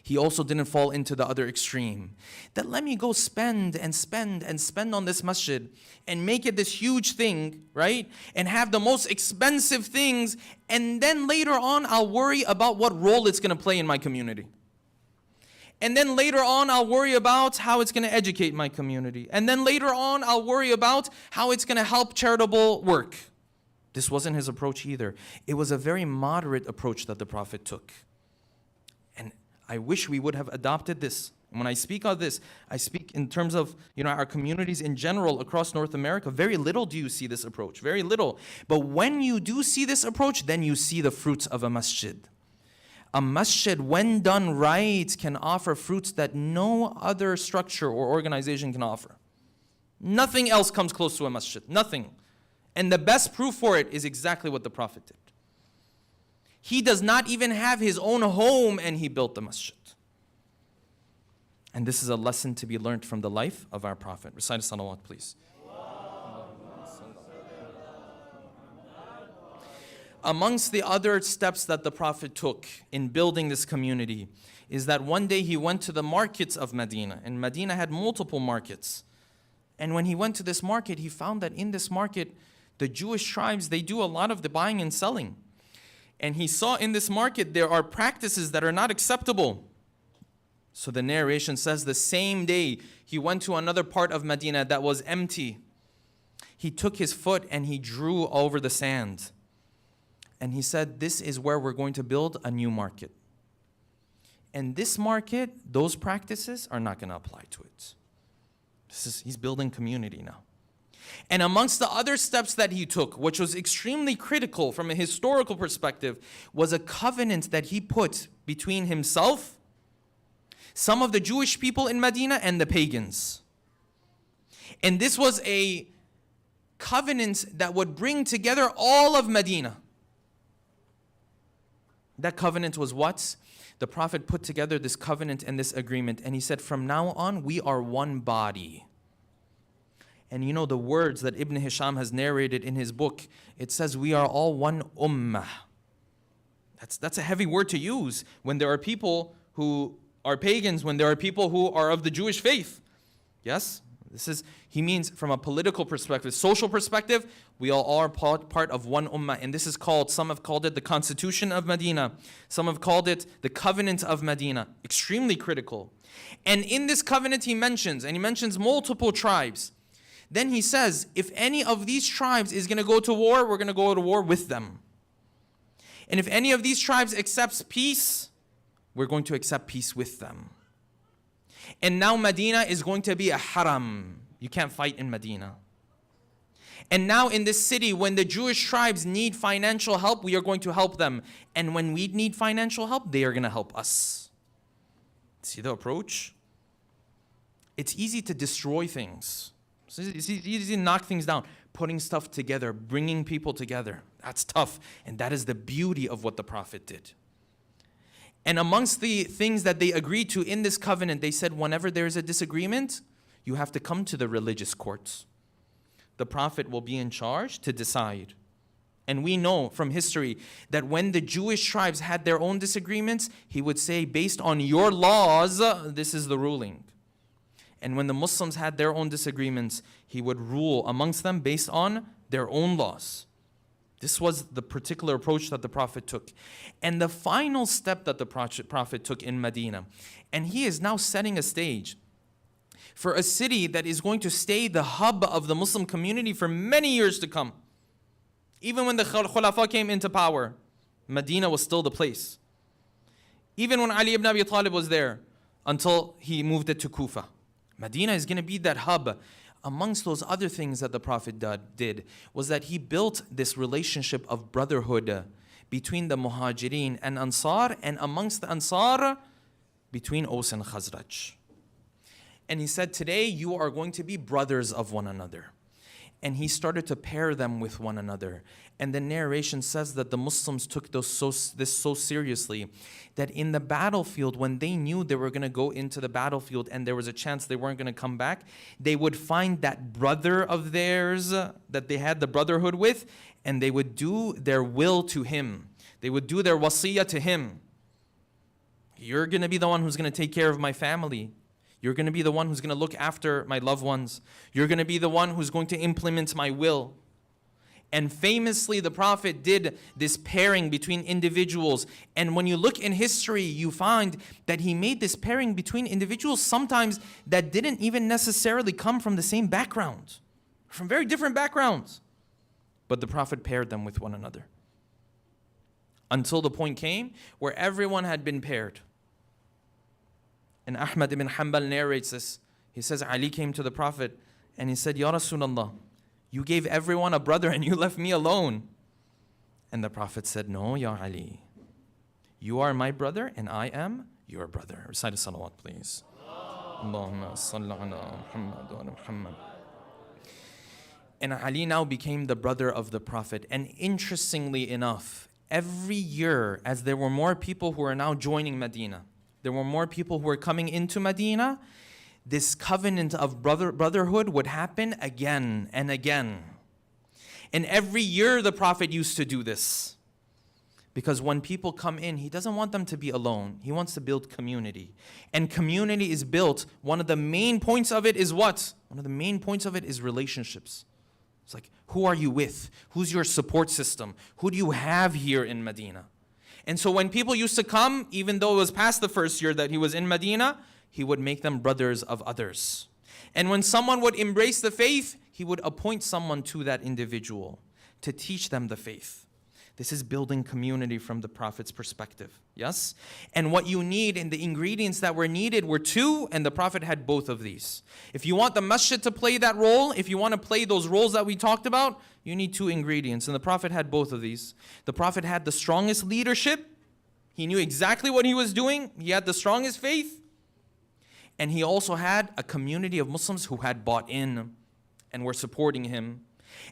Speaker 2: He also didn't fall into the other extreme. That let me go spend and spend and spend on this masjid and make it this huge thing, right? And have the most expensive things, and then later on I'll worry about what role it's going to play in my community. And then later on I'll worry about how it's going to educate my community. And then later on I'll worry about how it's going to help charitable work. This wasn't his approach either. It was a very moderate approach that the Prophet took. And I wish we would have adopted this. When I speak of this, I speak in terms of our communities in general across North America. Very little do you see this approach, very little. But when you do see this approach, then you see the fruits of a masjid. A masjid, when done right, can offer fruits that no other structure or organization can offer. Nothing else comes close to a masjid, nothing. And the best proof for it is exactly what the Prophet did. He does not even have his own home, and he built the masjid. And this is a lesson to be learned from the life of our Prophet. Recite salawat, please. Amongst the other steps that the Prophet took in building this community is that one day he went to the markets of Medina. And Medina had multiple markets. And when he went to this market, he found that in this market, the Jewish tribes, they do a lot of the buying and selling. And he saw in this market there are practices that are not acceptable. So the narration says the same day he went to another part of Medina that was empty. He took his foot and he drew over the sand. And he said, this is where we're going to build a new market. And this market, those practices are not going to apply to it. He's building community now. And amongst the other steps that he took, which was extremely critical from a historical perspective, was a covenant that he put between himself, some of the Jewish people in Medina, and the pagans. And this was a covenant that would bring together all of Medina. That covenant was what? The Prophet put together this covenant and this agreement, and he said, from now on, we are one body. And you know the words that Ibn Hisham has narrated in his book, it says we are all one ummah. That's a heavy word to use when there are people who are pagans, when there are people who are of the Jewish faith. Yes? He means from a political perspective, social perspective, we all are part of one ummah. And this is called, some have called it the Constitution of Medina. Some have called it the Covenant of Medina. Extremely critical. And in this covenant he mentions multiple tribes. Then he says, if any of these tribes is going to go to war, we're going to go to war with them. And if any of these tribes accepts peace, we're going to accept peace with them. And now Medina is going to be a haram. You can't fight in Medina. And now in this city, when the Jewish tribes need financial help, we are going to help them. And when we need financial help, they are going to help us. See the approach? It's easy to destroy things. It's easy to knock things down. Putting stuff together, bringing people together, that's tough. And that is the beauty of what the Prophet did. And amongst the things that they agreed to in this covenant, they said whenever there is a disagreement, you have to come to the religious courts. The Prophet will be in charge to decide. And we know from history that when the Jewish tribes had their own disagreements, he would say, based on your laws, this is the ruling. And when the Muslims had their own disagreements, he would rule amongst them based on their own laws. This was the particular approach that the Prophet took. And the final step that the Prophet took in Medina, and he is now setting a stage for a city that is going to stay the hub of the Muslim community for many years to come. Even when the Khulafa came into power, Medina was still the place. Even when Ali ibn Abi Talib was there, until he moved it to Kufa. Medina is going to be that hub. Amongst those other things that the Prophet did was that he built this relationship of brotherhood between the Muhajirin and Ansar, and amongst the Ansar, between Aus and Khazraj. And he said, today you are going to be brothers of one another. And he started to pair them with one another. And the narration says that the Muslims took this so seriously that in the battlefield, when they knew they were going to go into the battlefield and there was a chance they weren't going to come back, they would find that brother of theirs that they had the brotherhood with, and they would do their will to him. They would do their wasiyah to him. You're going to be the one who's going to take care of my family. You're going to be the one who's going to look after my loved ones. You're going to be the one who's going to implement my will. And famously, the Prophet did this pairing between individuals. And when you look in history, you find that he made this pairing between individuals sometimes that didn't even necessarily come from the same background, from very different backgrounds. But the Prophet paired them with one another. Until the point came where everyone had been paired. And Ahmad ibn Hanbal narrates this. He says, Ali came to the Prophet and he said, Ya Rasulullah, you gave everyone a brother and you left me alone. And the Prophet said, no, Ya Ali. You are my brother and I am your brother. Recite a salawat, please. Allahumma salli ala Muhammad wa ala Muhammad. And Ali now became the brother of the Prophet. And interestingly enough, every year, as there were more people who are now joining Medina, there were more people who were coming into Medina, this covenant of brotherhood would happen again and again. And every year the Prophet used to do this. Because when people come in, he doesn't want them to be alone. He wants to build community. And community is built, one of the main points of it is what? One of the main points of it is relationships. It's like, who are you with? Who's your support system? Who do you have here in Medina? And so when people used to come, even though it was past the first year that he was in Medina, he would make them brothers of others. And when someone would embrace the faith, he would appoint someone to that individual to teach them the faith. This is building community from the Prophet's perspective. Yes? And what you need and the ingredients that were needed were two, and the Prophet had both of these. If you want the masjid to play that role, if you want to play those roles that we talked about, you need two ingredients. And the Prophet had both of these. The Prophet had the strongest leadership. He knew exactly what he was doing. He had the strongest faith. And he also had a community of Muslims who had bought in and were supporting him.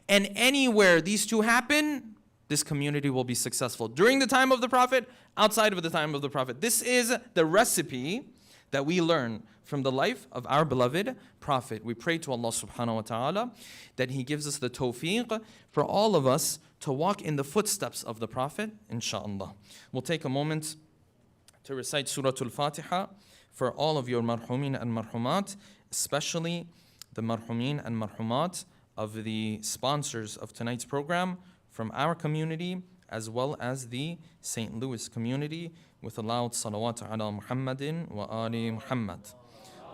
Speaker 2: And anywhere these two happen, this community will be successful. During the time of the Prophet, outside of the time of the Prophet. This is the recipe that we learn from the life of our beloved Prophet. We pray to Allah subhanahu wa ta'ala that He gives us the tawfiq for all of us to walk in the footsteps of the Prophet, inshaAllah. We'll take a moment to recite Surah Al-Fatiha for all of your marhumin and marhumat, especially the marhumin and marhumat of the sponsors of tonight's program from our community as well as the St. Louis community, with a loud salawat ala Muhammadin wa ali Muhammad.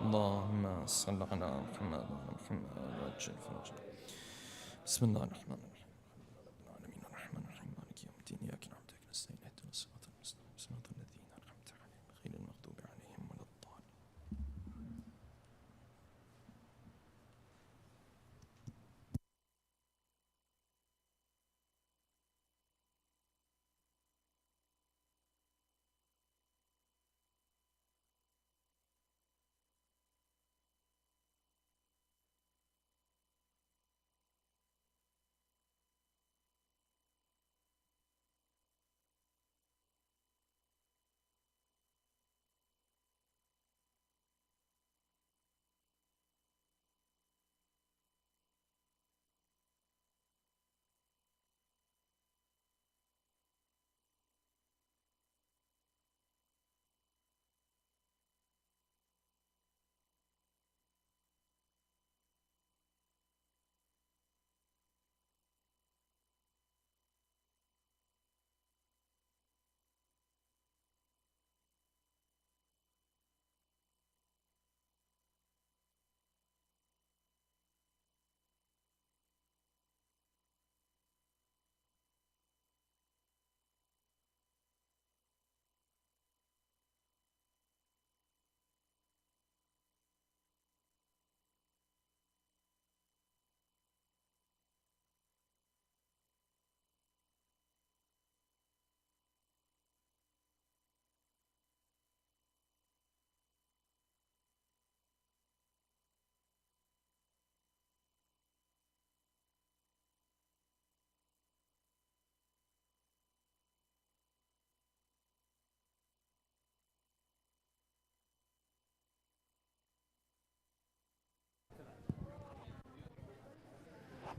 Speaker 2: Allahumma salli ala Muhammad wa ala Muhammad. Bismillah ar-Rahman ar-Rahim.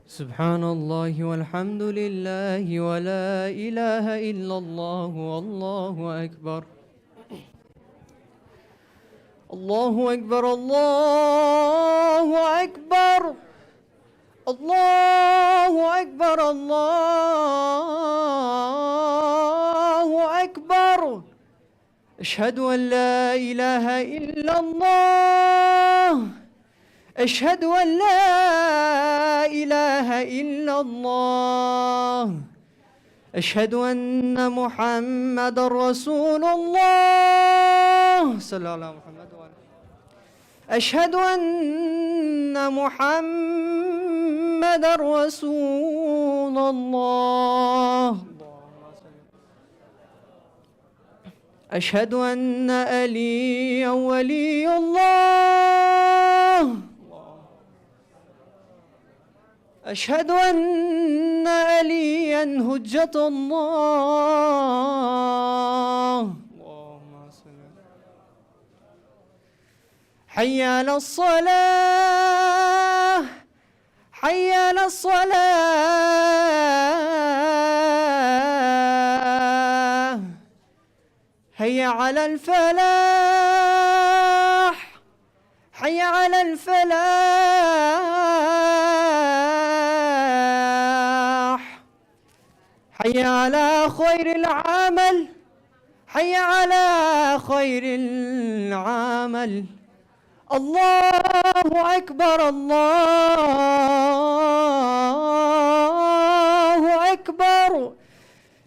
Speaker 3: سبحان الله والحمد لله ولا إله إلا الله والله أكبر. الله أكبر الله أكبر الله أكبر الله أكبر. أشهد أن لا إله إلا الله أشهد أن لا إله إلا الله أشهد أن محمد رسول الله صلى الله على محمد وعلى أشهد أن محمد رسول الله أشهد أن عليا ولي الله أشهد أن عليا حجة الله. اللهم صل. حي على الصلاة حي على الصلاة حي على الفلاح حي على الفلاح حي على خير العمل حي على خير العمل. الله أكبر الله أكبر.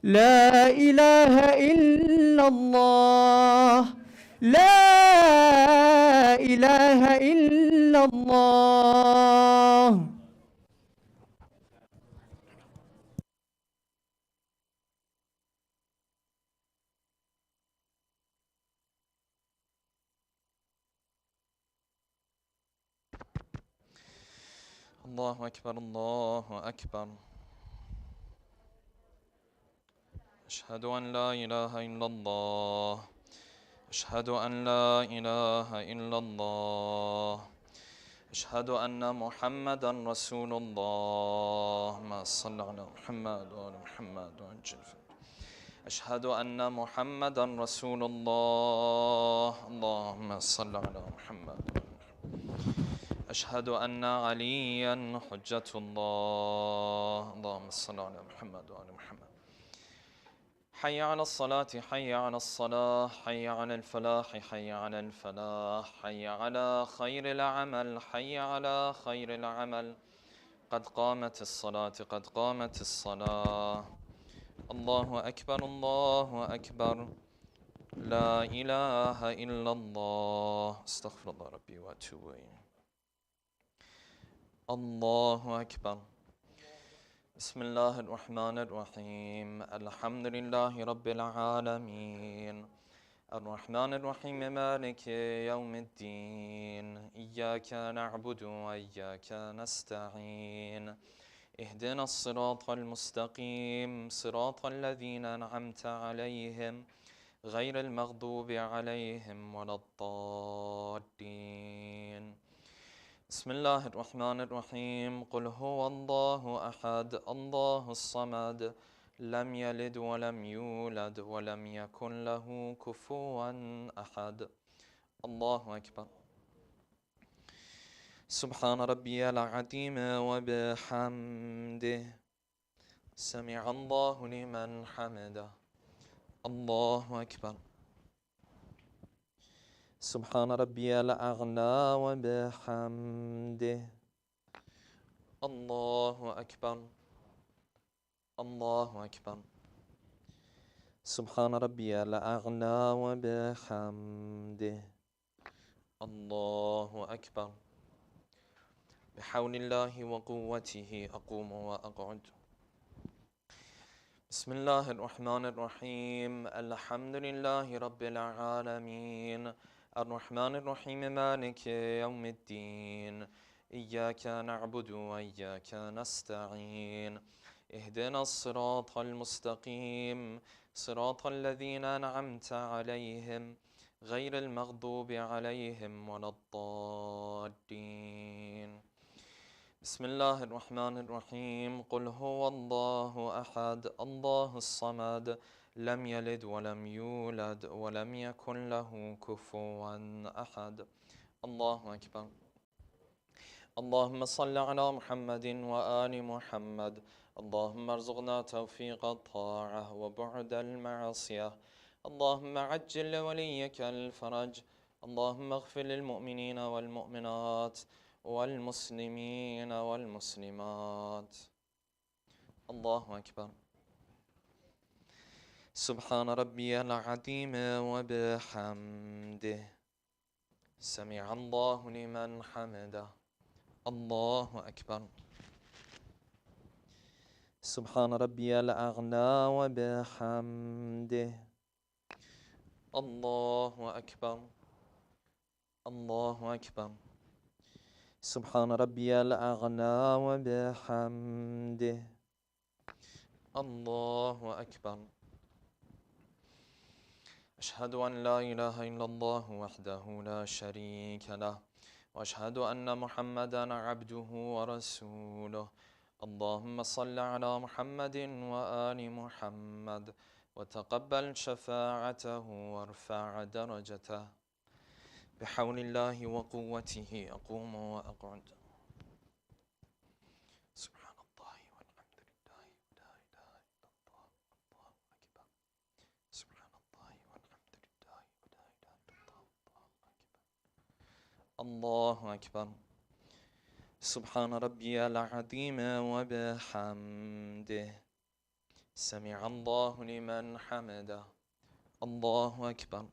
Speaker 3: لا إله إلا الله لا إله إلا الله.
Speaker 2: الله أكبر الله أكبر. أشهد أن لا إله إلا الله أشهد أن لا إله إلا الله أشهد أن محمدا رسول الله. ما صلى على محمد وعلى محمد وعجل. أشهد أن محمدا رسول الله. اللهم صل على محمد. أشهد أن عليا حجة الله. اللهم صل على محمد وعلى محمد. حي على الصلاة حي على الصلاة حي على الفلاح حي على الفلاح حي على خير العمل حي على خير العمل. قد قامت الصلاة قد قامت الصلاة. الله أكبر الله أكبر. لا إله إلا الله. استغفر الله ربي وأتوب إليه. الله أكبر. بسم الله الرحمن الرحيم. الحمد لله رب العالمين الرحمن الرحيم مالك يوم الدين إياك نعبد وإياك نستعين اهدنا الصراط المستقيم صراط الذين أنعمت عليهم غير المغضوب عليهم ولا الضالين. بسم الله الرحمن الرحيم. قل هو الله أحد الله الصمد لم يلد ولم يولد ولم يكن له كفوا أحد. الله أكبر. سبحان ربي العظيم وبحمده سمع الله لمن حمده. الله أكبر. سبحان ربي الأعلى وبحمده. الله أكبر الله أكبر. سبحان ربي الأعلى وبحمده. الله أكبر. بحول الله وقوته أقوم وأقعد. بسم الله الرحمن الرحيم. الحمد لله رب العالمين الرحمن الرحيم مالك يوم الدين إياك نعبد وإياك نستعين اهدنا الصراط المستقيم صراط الذين أنعمت عليهم غير المغضوب عليهم ولا الضالين. بسم الله الرحمن الرحيم قل هو الله أحد الله الصمد لم يلد ولم يولد ولم يكن له كفوا أحد الله أكبر اللهم صل على محمد وآل محمد اللهم ارزقنا توفيق الطاعة وبعد المعصية اللهم عجل لوليك الفرج اللهم اغفر للمؤمنين والمؤمنات والمسلمين والمسلمات الله أكبر سبحان ربي العظيم وبحمده سمع الله لمن حمده الله أكبر سبحان ربي الأعلى وبحمده الله أكبر الله أكبر سبحان ربي الأعلى وبحمده الله أكبر أشهد أن لا إله إلا الله وحده لا شريك له وأشهد أن محمدا عبده ورسوله اللهم صل على محمد وآل محمد وتقبل شفاعته وارفع درجته بحول الله وقوته أقوم وأقعد سبحان الله والحمد لله ولا إله إلا الله الله أكبر سبحان الله والحمد لله ولا إله إلا الله الله أكبر سبحان ربي العظيم وبحمده سمع الله لمن حمده الله أكبر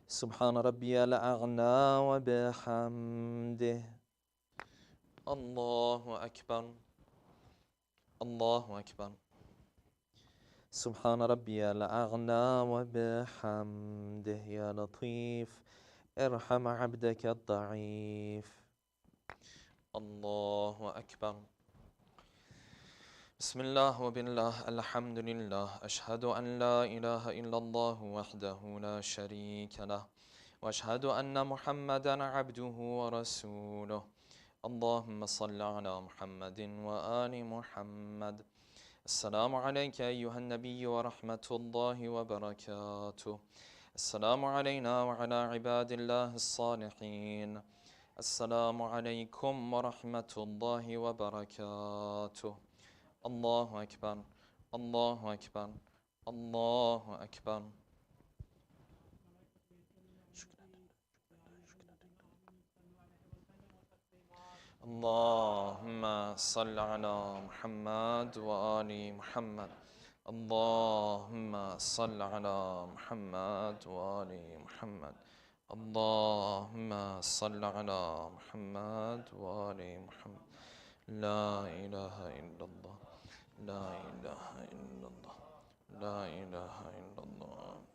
Speaker 2: سبحان ربي الأعلى وبحمده الله أكبر الله أكبر سبحان ربي الأعلى وبحمده يا لطيف ارحم عبدك الضعيف الله أكبر بسم الله وبالله الحمد لله أشهد أن لا إله إلا الله وحده لا شريك له وأشهد أن محمدا عبده ورسوله اللهم صل على محمد وآل محمد السلام عليك أيها النبي ورحمة الله وبركاته السلام علينا وعلى عباد الله الصالحين السلام عليكم ورحمة الله وبركاته الله أكبر الله أكبر الله أكبر اللهم صل على محمد وآل محمد اللهم صل على محمد وآل محمد اللهم صل على محمد وآل محمد لا إله إلا الله لا إله إلا الله لا إله إلا الله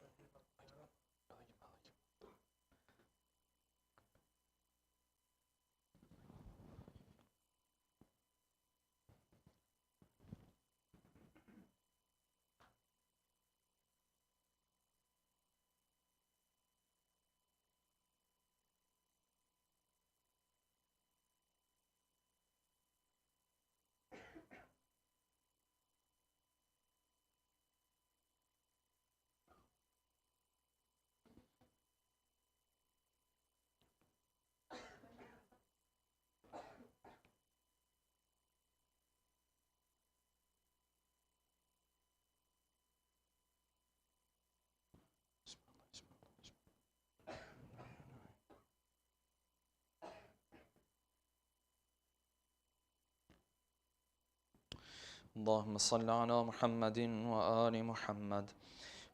Speaker 2: اللهم صل على محمد وآل محمد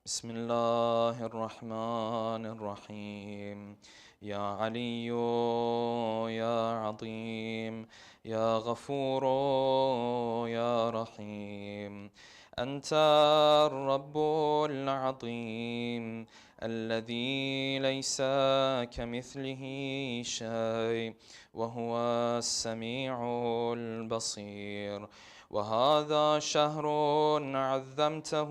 Speaker 2: بسم الله الرحمن الرحيم يا علي يا عظيم يا غفور يا رحيم أنت الرب العظيم الذي ليس كمثله شيء وهو السميع البصير وهذا شهر عظمته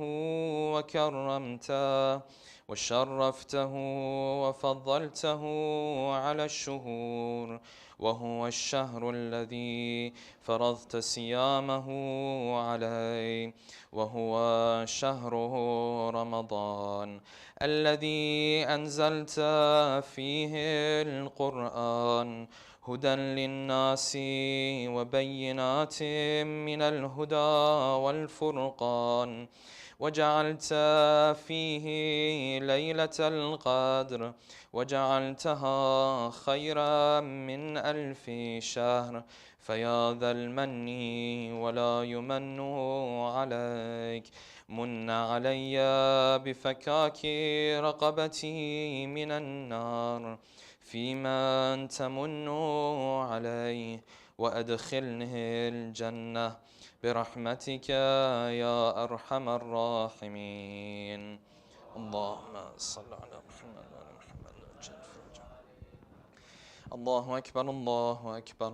Speaker 2: وكرمته وشرفته وفضلته على الشهور، وهو الشهر الذي فرضت صيامه عليه، وهو شهر رمضان الذي أنزلت فيه القرآن هدى للناس وبينات من الهدى والفرقان، وجعلت فيه ليلة القدر وجعلتها خيرا من 1000 شهر، فيا ذا المن ولا يمن عليك، من علي بفكاك رقبتي من النار فيمن تمن عليه، وأدخلنه الجنة برحمتك يا أرحم الراحمين. اللهم صل على محمد وعلى محمد وعجل فرجه. الله أكبر الله أكبر.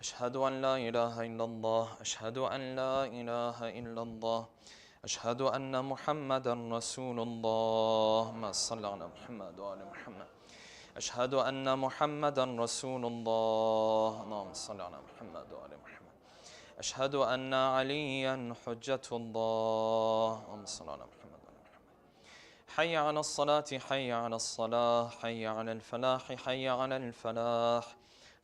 Speaker 2: أشهد أن لا إله إلا الله، أشهد أن لا إله إلا الله، أشهد أن محمدا رسول الله. اللهم صل على محمد وعلى محمد. أشهد أن محمدا رسول الله. اللهم صل على محمد وعلى محمد. أشهد أن عليا حجة الله. اللهم صل على محمد وعلى محمد. حي على الصلاة، حي على الصلاة، حي على الفلاح، حي على الفلاح،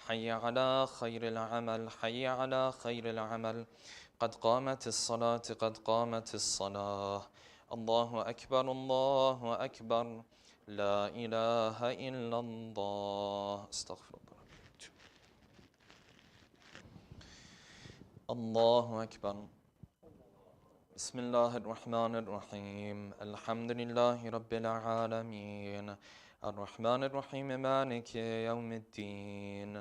Speaker 2: حي على خير العمل، حي على خير العمل. قد قامت الصلاة، قد قامت الصلاة. الله أكبر الله أكبر. لا إله إلا الله. استغفر الله. الله أكبر. بسم الله الرحمن الرحيم. الحمد لله رب العالمين، الرحمن الرحيم، مالك يوم الدين،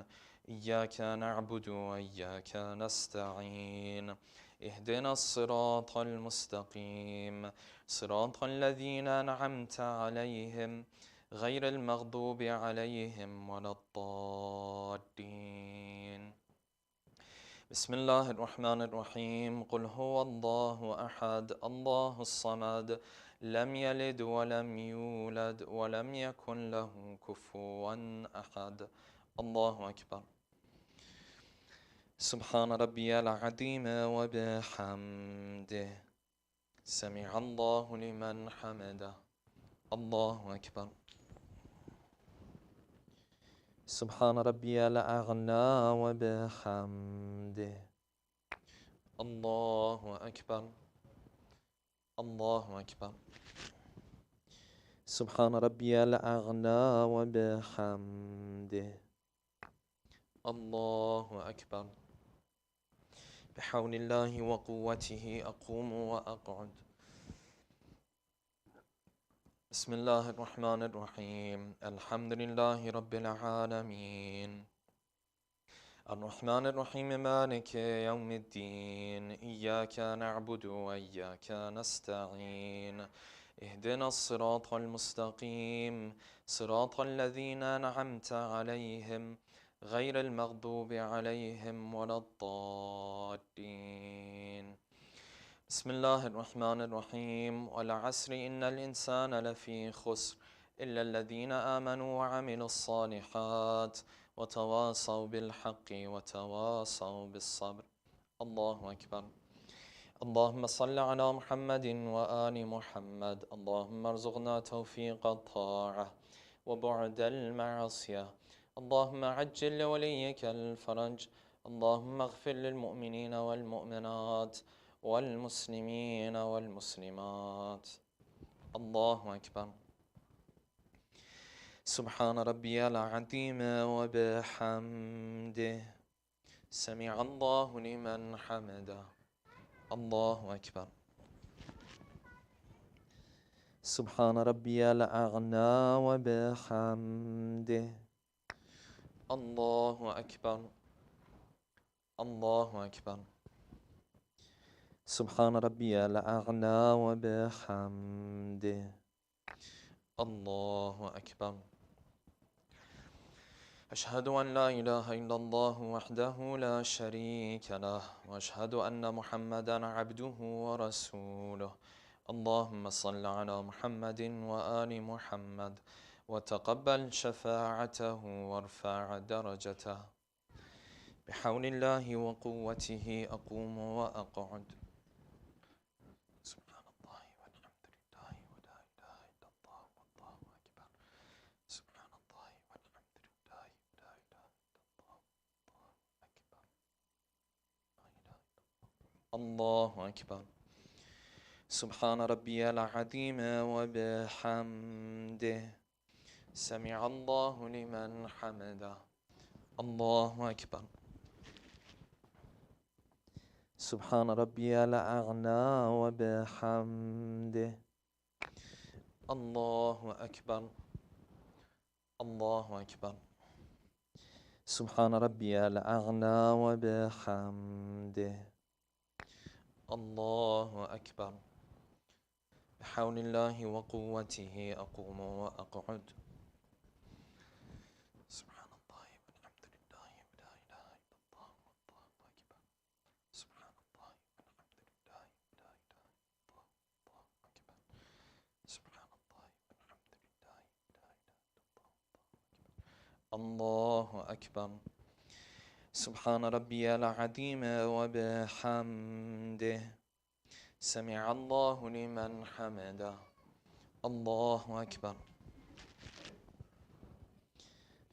Speaker 2: إياك نعبد وإياك نستعين، اهدنا الصراط المستقيم، صراط الذين أنعمت عليهم غير المغضوب عليهم ولا الضالين. بسم الله الرحمن الرحيم. قل هو الله أحد الله الصمد لم يلد ولم يولد ولم يكن له كفوا أحد. الله أكبر. سبحان ربي العظيم وبحمده. سمع الله لمن حمده. الله أكبر. سبحان ربي الأعلى وبحمده. الله أكبر. الله أكبر. سبحان ربي الأعلى وبحمده. الله أكبر. بحول الله وقوته أقوم وأقعد. بسم الله الرحمن الرحيم. الحمد لله رب العالمين، الرحمن الرحيم، مالك يوم الدين، إياك نعبد وإياك نستعين، اهدنا الصراط المستقيم، صراط الذين أنعمت عليهم غير المغضوب عليهم ولا الضالين. بسم الله الرحمن الرحيم. والعصر إن الإنسان لفي خسر إلا الذين آمنوا وعملوا الصالحات وتواصوا بالحق وتواصوا بالصبر. الله أكبر. اللهم صل على محمد وآل محمد. اللهم ارزقنا توفيق الطاعة وبعد المعصية. اللهم عجل لوليك الفرج. اللهم اغفر للمؤمنين والمؤمنات والمسلمين والمسلمات. الله أكبر. سبحان ربي العظيم وبحمده. سمع الله لمن حمده. الله أكبر. سبحان ربي الأعلى وبحمده. الله أكبر. الله أكبر. سبحان ربي الأعلى وبحمده. الله أكبر. أشهد أن لا إله إلا الله وحده لا شريك له، وأشهد أن محمدا عبده ورسوله. اللهم صل على محمد وآل محمد وتقبل شفاعته وارفع درجته. بحول الله وقوته أقوم وأقعد. سبحان الله والحمد لله ولا إله إلا الله والله أكبر. سبحان الله والحمد لله ولا إله إلا الله والله أكبر. لا إله إلا الله. الله أكبر. سبحان ربي العظيم وبحمده. سمع الله لمن حمده. الله أكبر. سبحان ربي الأعلى وبحمده. الله أكبر. الله أكبر. سبحان ربي الأعلى وبحمده. الله أكبر. بحول الله وقوته أقوم وأقعد. سبحان الله والحمد لله ولا إله إلا الله والله أكبر. سبحان الله والحمد لله ولا إله إلا الله والله أكبر. سبحان الله والحمد لله ولا إله إلا الله والله أكبر. الله أكبر. سبحان ربي العظيم وبحمده. سمع الله لمن حمده. الله أكبر.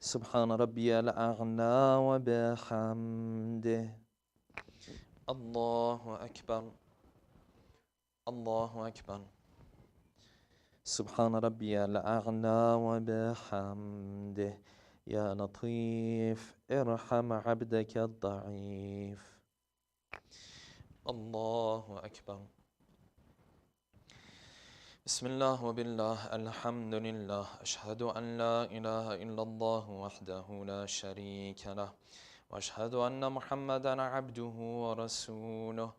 Speaker 2: سبحان ربي الأعلى وبحمده. الله أكبر. الله أكبر. سبحان ربي الأعلى وبحمده. يا لطيف ارحم عبدك الضعيف. الله أكبر. بسم الله وبالله الحمد لله. أشهد أن لا إله إلا الله وحده لا شريك له، وأشهد أن محمدا عبده ورسوله.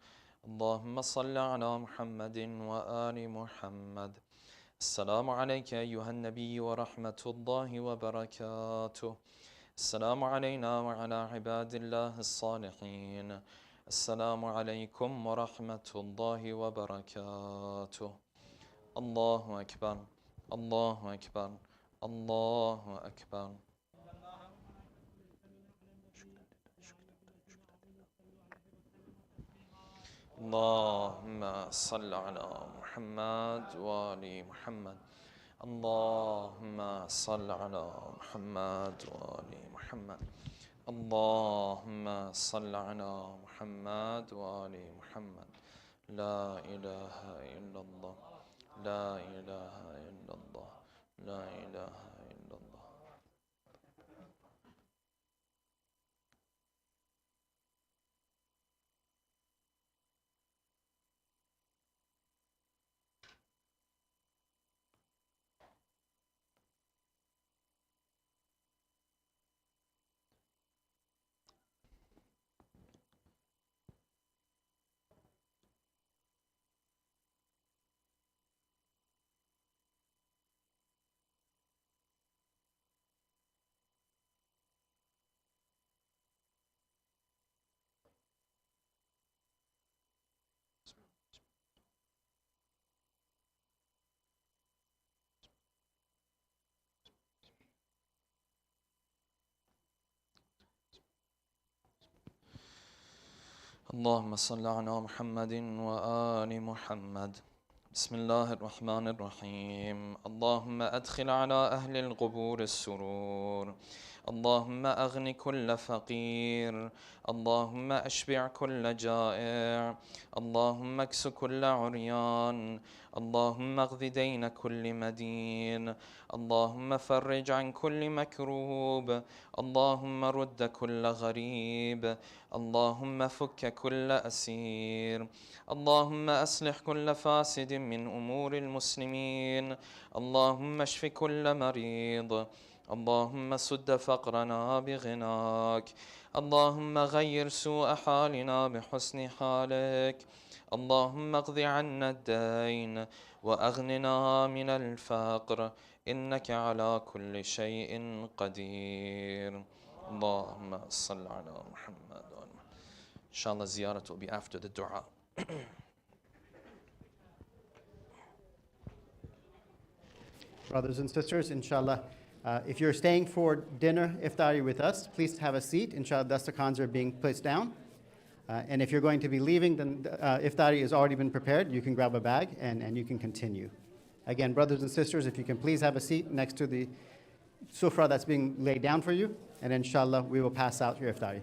Speaker 2: اللهم صل على محمد وآل محمد. السلام عليك أيها النبي ورحمة الله وبركاته. السلام علينا وعلى عباد الله الصالحين. السلام عليكم ورحمة الله وبركاته. الله أكبر. الله أكبر. الله أكبر. اللهم صل على محمد وآل محمد. اللهم صل على محمد وآل محمد. اللهم صل على محمد وآل محمد. لا إله إلا الله. لا إله إلا الله. لا إله إلا الله. اللهم صل على محمد وآل محمد. بسم الله الرحمن الرحيم. اللهم أدخل على أهل القبور السرور. اللهم أغن كل فقير. اللهم أشبع كل جائع. اللهم اكس كل عريان. اللهم اغذ دين كل مدين. اللهم فرج عن كل مكروب. اللهم رد كل غريب. اللهم فك كل أسير. اللهم أصلح كل فاسد من أمور المسلمين. اللهم اشف كل مريض. اللهم سد فقرنا بغناك. اللهم غير سوء حالنا بحسن حالك. اللهم اقض عنا الدين وأغننا من الفقر، إنك على كل شيء قدير. اللهم صل على محمد. Inshallah, ziyarat will be after the dua.
Speaker 4: Brothers and sisters, inshallah, if you're staying for dinner, iftari with us, please have a seat. Inshallah, dastakhans are being placed down. And if you're going to be leaving, then iftari has already been prepared. You can grab a bag and you can continue. Again, brothers and sisters, if you can please have a seat next to the sufra that's being laid down for you. And inshallah, we will pass out your iftari.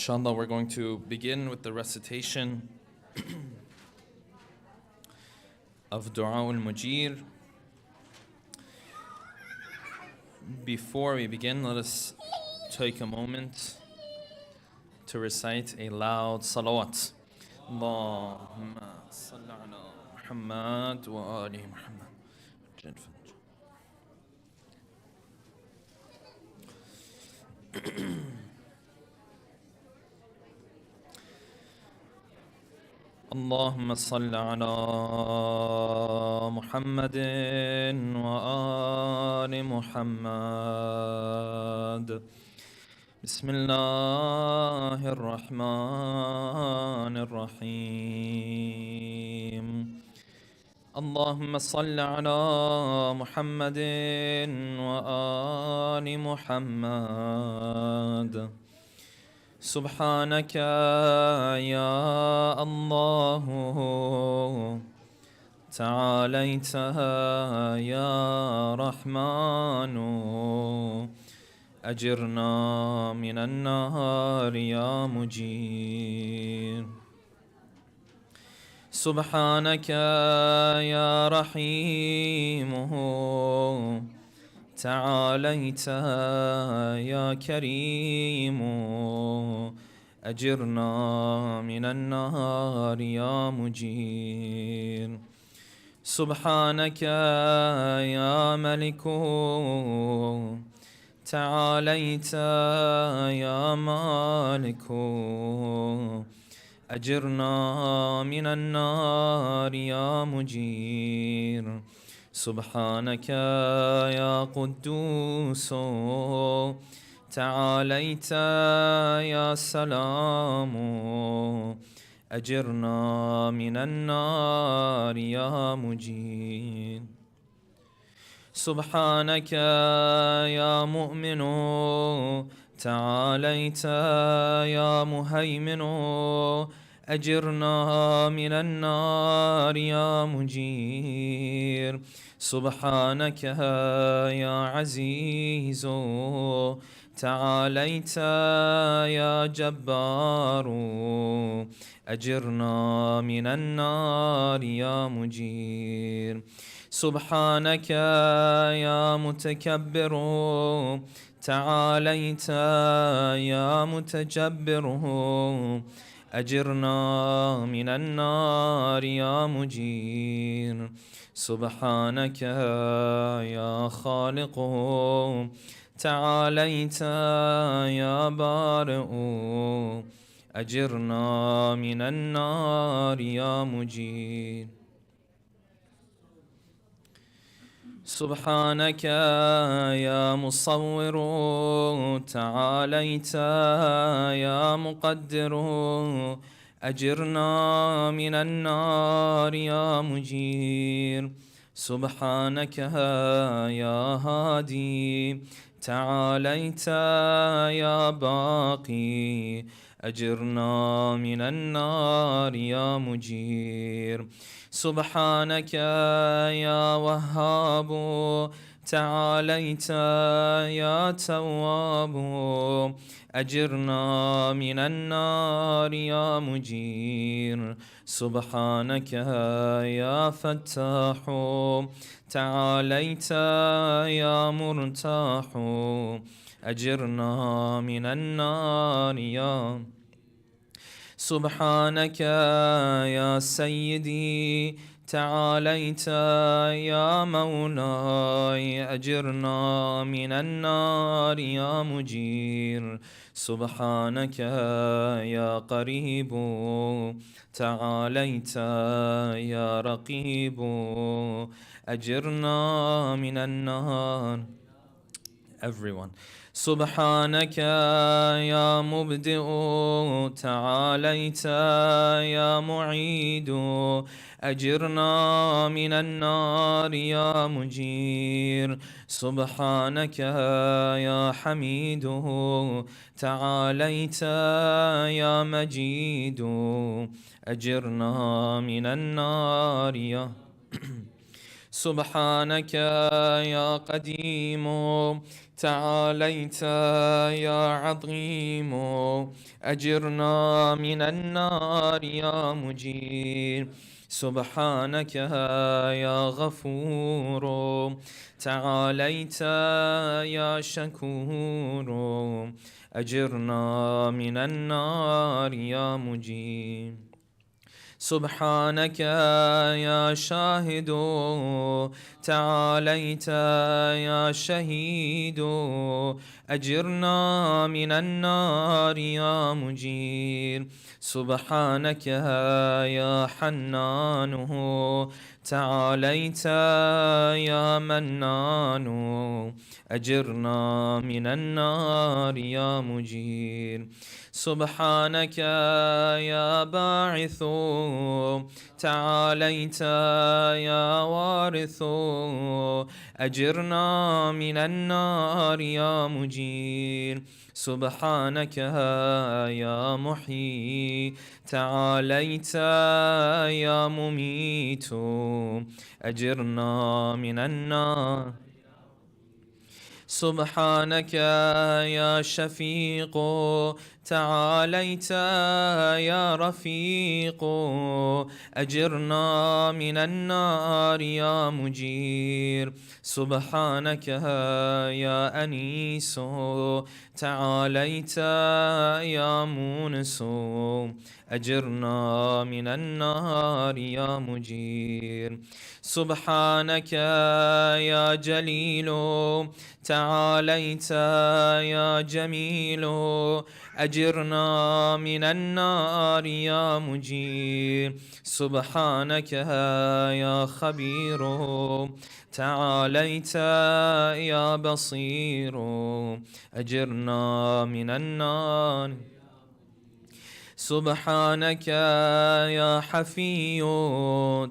Speaker 2: Inshallah, we're going to begin with the recitation of Dua al-Mujir. Before we begin, let us take a moment to recite a loud salawat. Allahumma salli ala Muhammad wa ali Muhammad. اللهم صل على محمد وآل محمد. بسم الله الرحمن الرحيم. اللهم صل على محمد وآل محمد. سبحانك يا الله تعاليت يا رحمن أجرنا من النار يا مجير. سبحانك يا رحيم تعاليت يا كريم أجرنا من النار يا مجير. سبحانك يا ملك تعاليت يا مالك أجرنا من النار يا مجير. سبحانك يا قدوس تعاليت يا سلام أجرنا من النار يا مجير. سبحانك يا مؤمن تعاليت يا مهيمن أجرنا من النار يا مجير. سبحانك يا عزيز تعاليت يا جبار أجرنا من النار يا مجير. سبحانك يا متكبر تعاليت يا متجبر أجرنا من النار يا مجير. سبحانك يا خالق تعاليت يا بارئ أجرنا من النار يا مجير. سبحانك يا مصور تعاليت يا مقدر أجرنا من النار يا مجير. سبحانك يا هادي تعاليت يا باقي أجرنا من النار يا مجير. سبحانك يا وهاب تعاليت يا تواب أجرنا من النار يا مجير. سبحانك يا فتاح تعاليت يا مرتاح أجرنا من النار يا. سبحانك يا سيدي تعاليت يا مولاي أجرنا من النار يا مجير. سبحانك يا قريب تعاليت يا رقيب أجرنا من النار. Everyone. سبحانك يا مبدئ تعاليت يا معيد أجرنا من النار يا مجير. سبحانك يا حميد تعاليت يا مجيد أجرنا من النار يا. سبحانك يا قديم تعاليت يا عظيم أجرنا من النار يا مجير سبحانك يا غفور تعاليت يا شكور أجرنا من النار يا مجير سبحانك يا شاهد تعاليت يا شهيد أجرنا من النار يا مجير سبحانك يا حنان تعاليت يا منان أجرنا من النار يا مجير سبحانك يا باعث تعاليت يا وارث أجرنا من النار يا مجير سبحانك يا محيي تعاليت يا مميت أجرنا من النار سبحانك يا شفيق تعاليت يا رفيق أجرنا من النار يا مجير سبحانك يا أنيس تعاليت يا مونس أجرنا من النار يا مجير سبحانك يا جليل تعاليت يا جميل أجرنا من النار يا مجير سبحانك يا خبير تعاليت يا بصير أجرنا من النار سبحانك يا حفي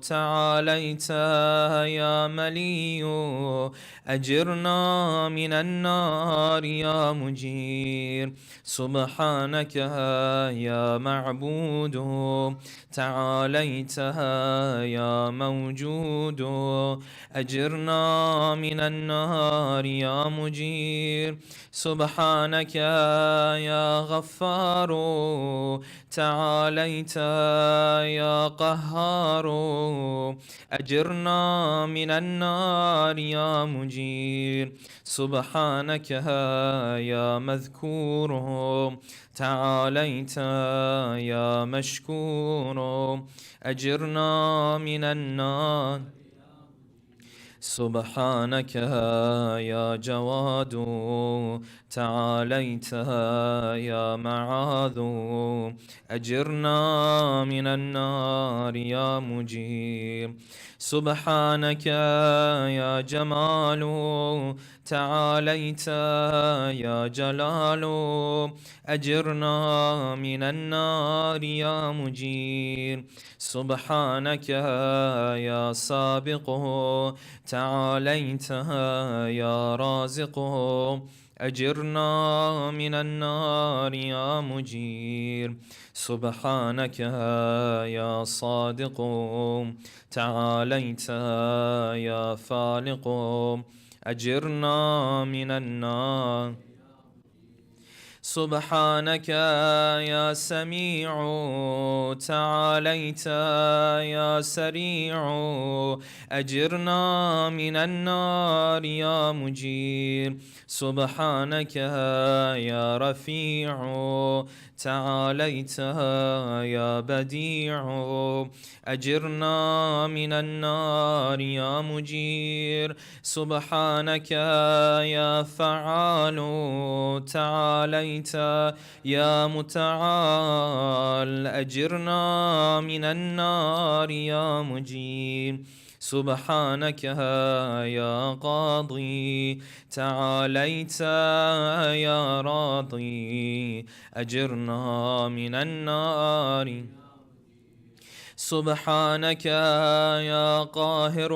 Speaker 2: تعاليت يا ملي أجرنا من النار يا مجير سبحانك يا معبود تعاليت يا موجود أجرنا من النار يا مجير سبحانك يا غفار تعاليت يا قهار أجرنا من النار يا مجير سبحانك يا مذكور تعاليت يا مشكور أجرنا من النار سبحانك يا جواد تعاليت يا معاذ أجرنا من النار يا مجير سبحانك يا جمال تعاليت يا جلال أجرنا من النار يا مجير سبحانك يا سابق تعاليت يا رازق أجرنا من النار يا مجير سبحانك يا صادق تعاليت يا فالق أجرنا من النار سبحانك يا سميع تعاليت يا سريع أجرنا من النار يا مجير سبحانك يا رفيع تعاليت يا بديع أجرنا من النار يا مجير سبحانك يا فعال تعاليت يا متعال أجرنا من النار يا مجير سبحانك يا قاضي تعاليت يا راضي أجرنا من النار سبحانك يا قاهر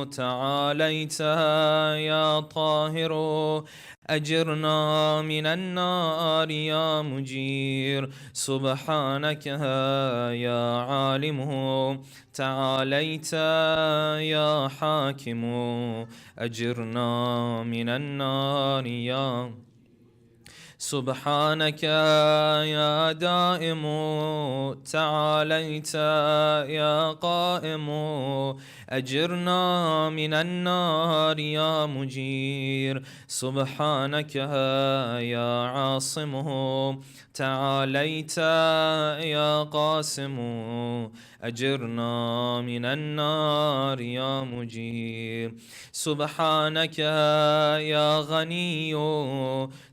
Speaker 2: تعاليت يا طاهر أجرنا من النار يا مجير. سبحانك يا عالم تعاليت يا حاكم. أجرنا من النار يا سبحانك يا دائم تعاليت يا قائم. أجرنا من النار يا مجير. سبحانك يا عاصم تعاليت يا قاسم. أجرنا من النار يا مجير. سبحانك يا غني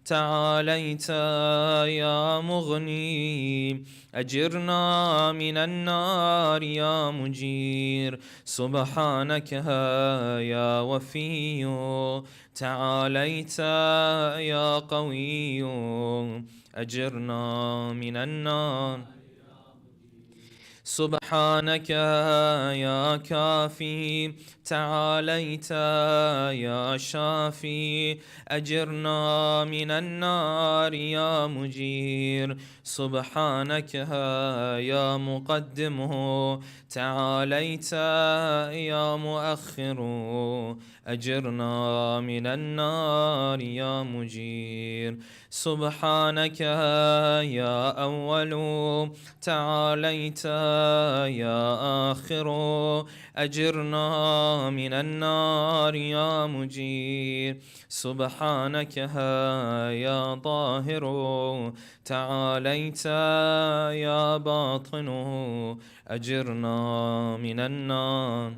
Speaker 2: تعاليت يا مغني. أجرنا من النار يا مجير. سبحانك يا وفي تعاليت يا قوي. أجرنا من النار. سبحانك يا كافي تعاليت يا شافي. أجرنا من النار يا مجير. سبحانك يا مقدم تعاليت يا مؤخر. أجرنا من النار يا مجير. سبحانك يا أول تعاليت يا آخر. أجرنا من النار يا مجير. سبحانك يا ظاهر تعاليت يا باطن. أجرنا من النار.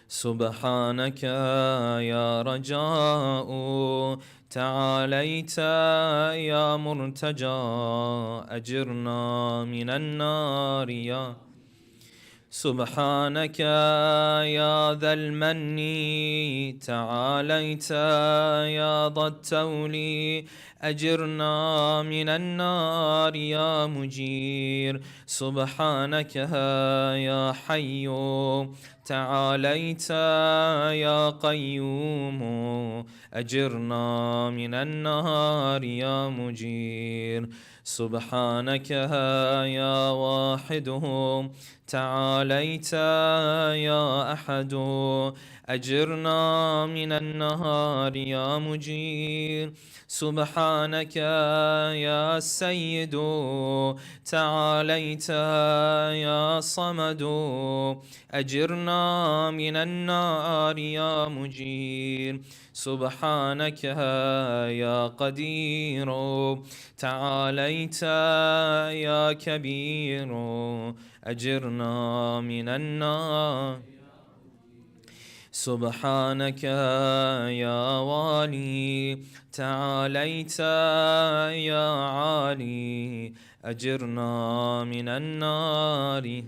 Speaker 2: سبحانك يا رجاء تعاليت يا مرتجى. أجرنا من النار يا سبحانك يا ذا المن تعاليت يا ذا التول. أجرنا من النار يا مجير. سبحانك يا حي تعاليت يا قيوم. أجرنا من النار يا مجير. سبحانك يا واحدهم تعاليت يا أحد. أجرنا من النار يا مجير. سبحانك يا سيد تعاليت يا صمد. أجرنا من النار يا مجير. سبحانك يا قدير تعاليت يا كبير. أجرنا من النار. سبحانك يا والي تعاليت يا عالي. أجرنا من النار.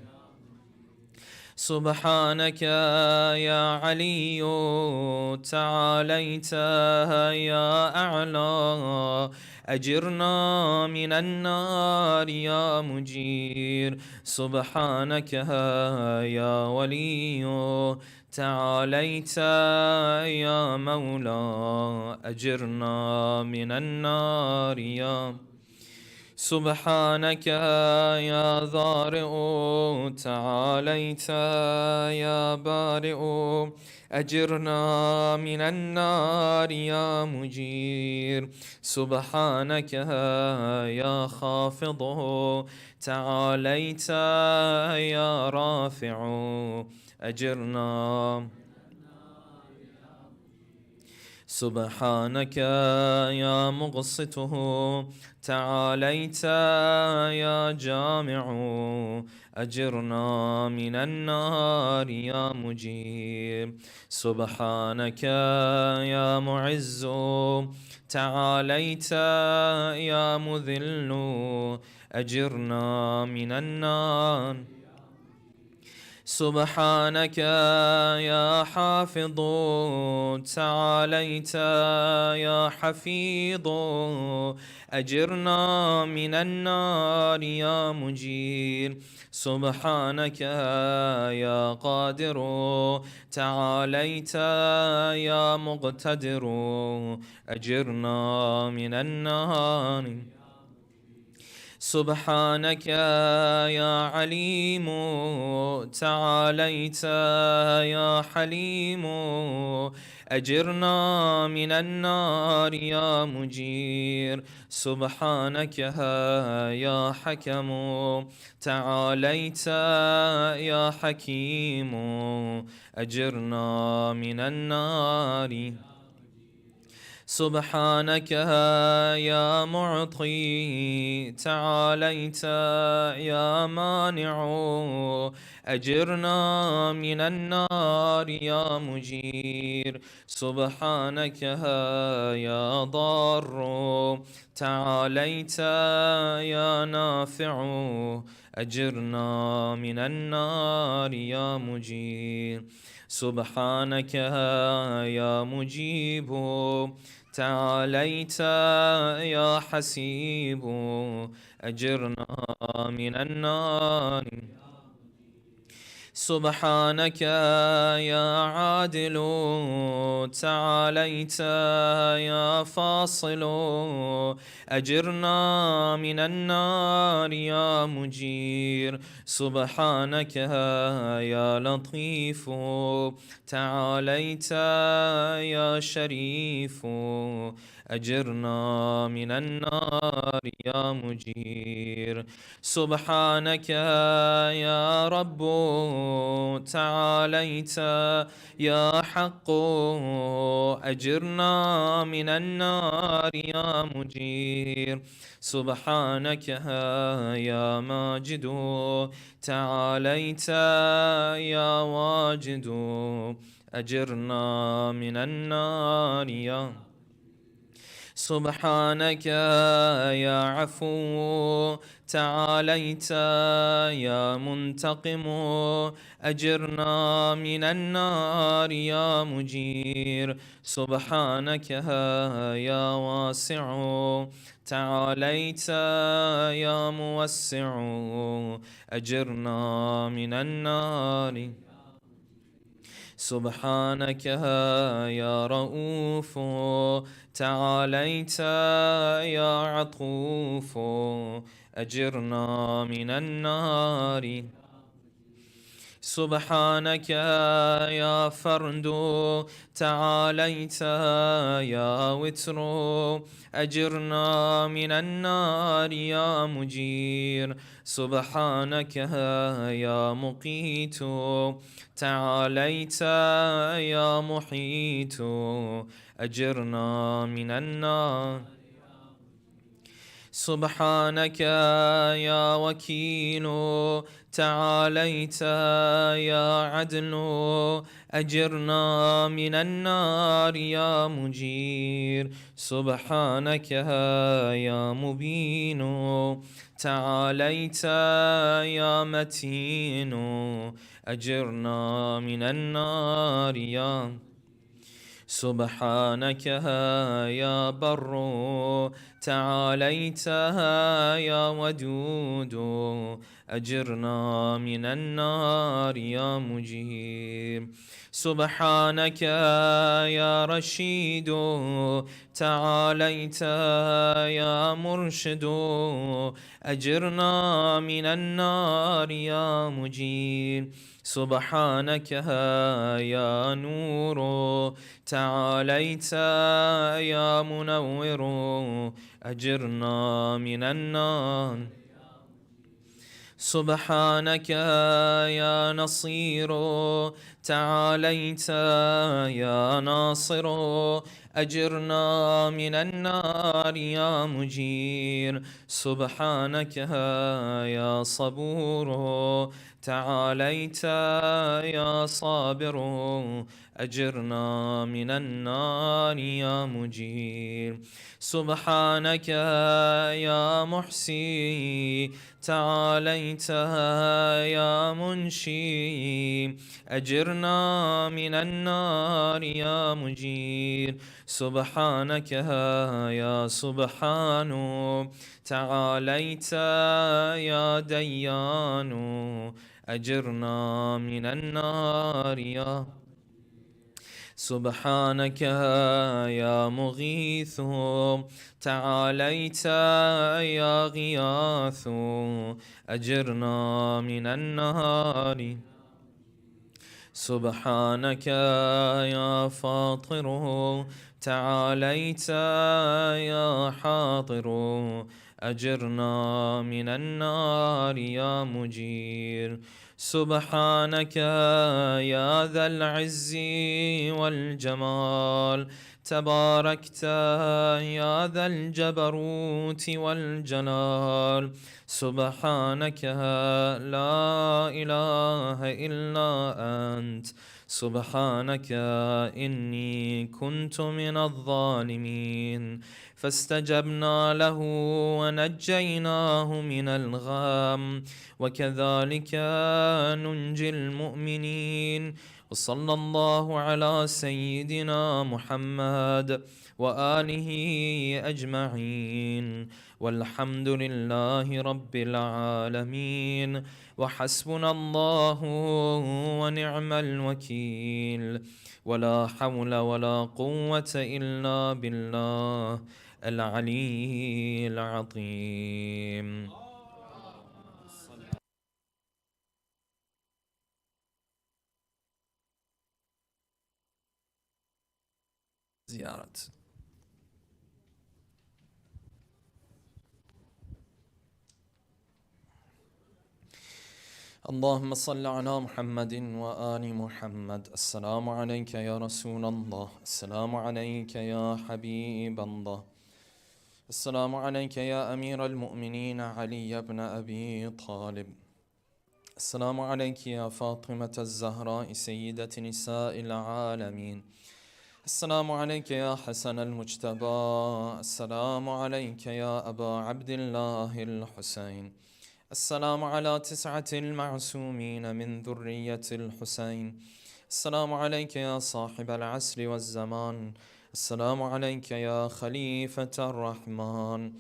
Speaker 2: سبحانك يا علي تعاليت يا أعلى. أجرنا من النار يا مجير. سبحانك يا ولي تعاليت يا مولى. أجرنا من النار يا سبحانك يا ضارئ تعاليت يا بارئ. أجرنا من النار يا مجير. سبحانك يا خافض تعاليت يا رافع. أجرنا. سبحانك يا مقسطه تعاليت يا جامع. أجرنا من النار يا مجير. سبحانك يا معز تعاليت يا مذل. أجرنا من النار. سبحانك يا حافظ تعاليت يا حفيظ أجرنا من النار يا مجير سبحانك يا قادر تعاليت يا مقتدر أجرنا من النار سبحانك يا عليم تعاليت يا حليم أجرنا من النار يا مجير سبحانك يا حكم تعاليت يا حكيم أجرنا من النار سبحانك يا معطي تعاليت يا مانع أجرنا من النار يا مجير سبحانك يا ضار تعاليت يا نافع أجرنا من النار يا مجير سبحانك يا مجيب تعاليت يا حسيب أجرنا من النار سبحانك يا عادل تعاليت يا فاصل أجرنا من النار يا مجير سبحانك يا لطيف تعاليت يا شريف أجرنا من النار يا مجير سبحانك يا رب تعاليت يا حق أجرنا من النار يا مجير سبحانك يا ماجد تعاليت يا واجد أجرنا من النار يا سبحانك يا عفو تعاليت يا منتقم أجرنا من النار يا مجير سبحانك يا واسع تعاليت يا موسع أجرنا من النار سبحانك يا رؤوف تعاليت يا عطوف أجرنا من النار سبحانك يا فرد تعاليت يا وتر أجرنا من النار يا مجير سبحانك يا مقيت تعاليت يا محيط أجرنا من النار سبحانك يا وكيل تعاليت يا عدل أجرنا من النار يا مجير سبحانك يا مبين تعاليت يا متين أجرنا من النار يا سبحانك يا بر تعاليت يا ودود أجرنا من النار يا مجير سبحانك يا رشيد تعاليت يا مرشد أجرنا من النار يا مجير سبحانك يا نور تعاليت يا منور أجرنا من النار سبحانك يا نصير تعاليت يا ناصر أجرنا من النار يا مجير سبحانك يا صبور تعاليت يا صابر أجرنا من النار يا مجير سبحانك يا محسي تعاليت يا منشي أجرنا من النار يا مجير سبحانك يا سبحان تعاليت يا ديان أجرنا من النار يا سبحانك يا مغيث تعاليت يا غياث أجرنا من النار سبحانك يا فاطر تعاليت يا حاضر أجرنا من النار يا مجير سبحانك يا ذا العز والجمال تباركت يا ذا الجبروت والجلال سبحانك لا إله إلا أنت سبحانك إني كنت من الظالمين فاستجبنا له ونجيناه من الغم وكذلك ننجي المؤمنين وصلى الله على سيدنا محمد وآله أجمعين والحمد لله رب العالمين وحسبنا الله ونعم الوكيل ولا حول ولا قوة إلا بالله العلي العظيم زيارة اللهم صل على محمد وآل محمد السلام عليك يا رسول الله السلام عليك يا حبيب الله السلام عليك يا أمير المؤمنين علي بن أبي طالب السلام عليك يا فاطمة الزهراء سيدة نساء العالمين السلام عليك يا حسن المجتبى السلام عليك يا أبا عبد الله الحسين السلام على 9 المعصومين من ذرية الحسين السلام عليك يا صاحب العصر والزمان السلام عليك يا خليفة الرحمن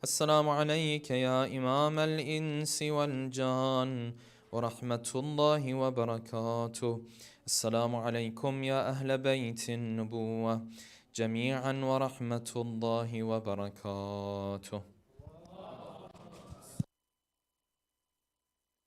Speaker 2: السلام عليك يا إمام الإنس والجان ورحمة الله وبركاته السلام عليكم يا أهل بيت النبوة جميعا ورحمة الله وبركاته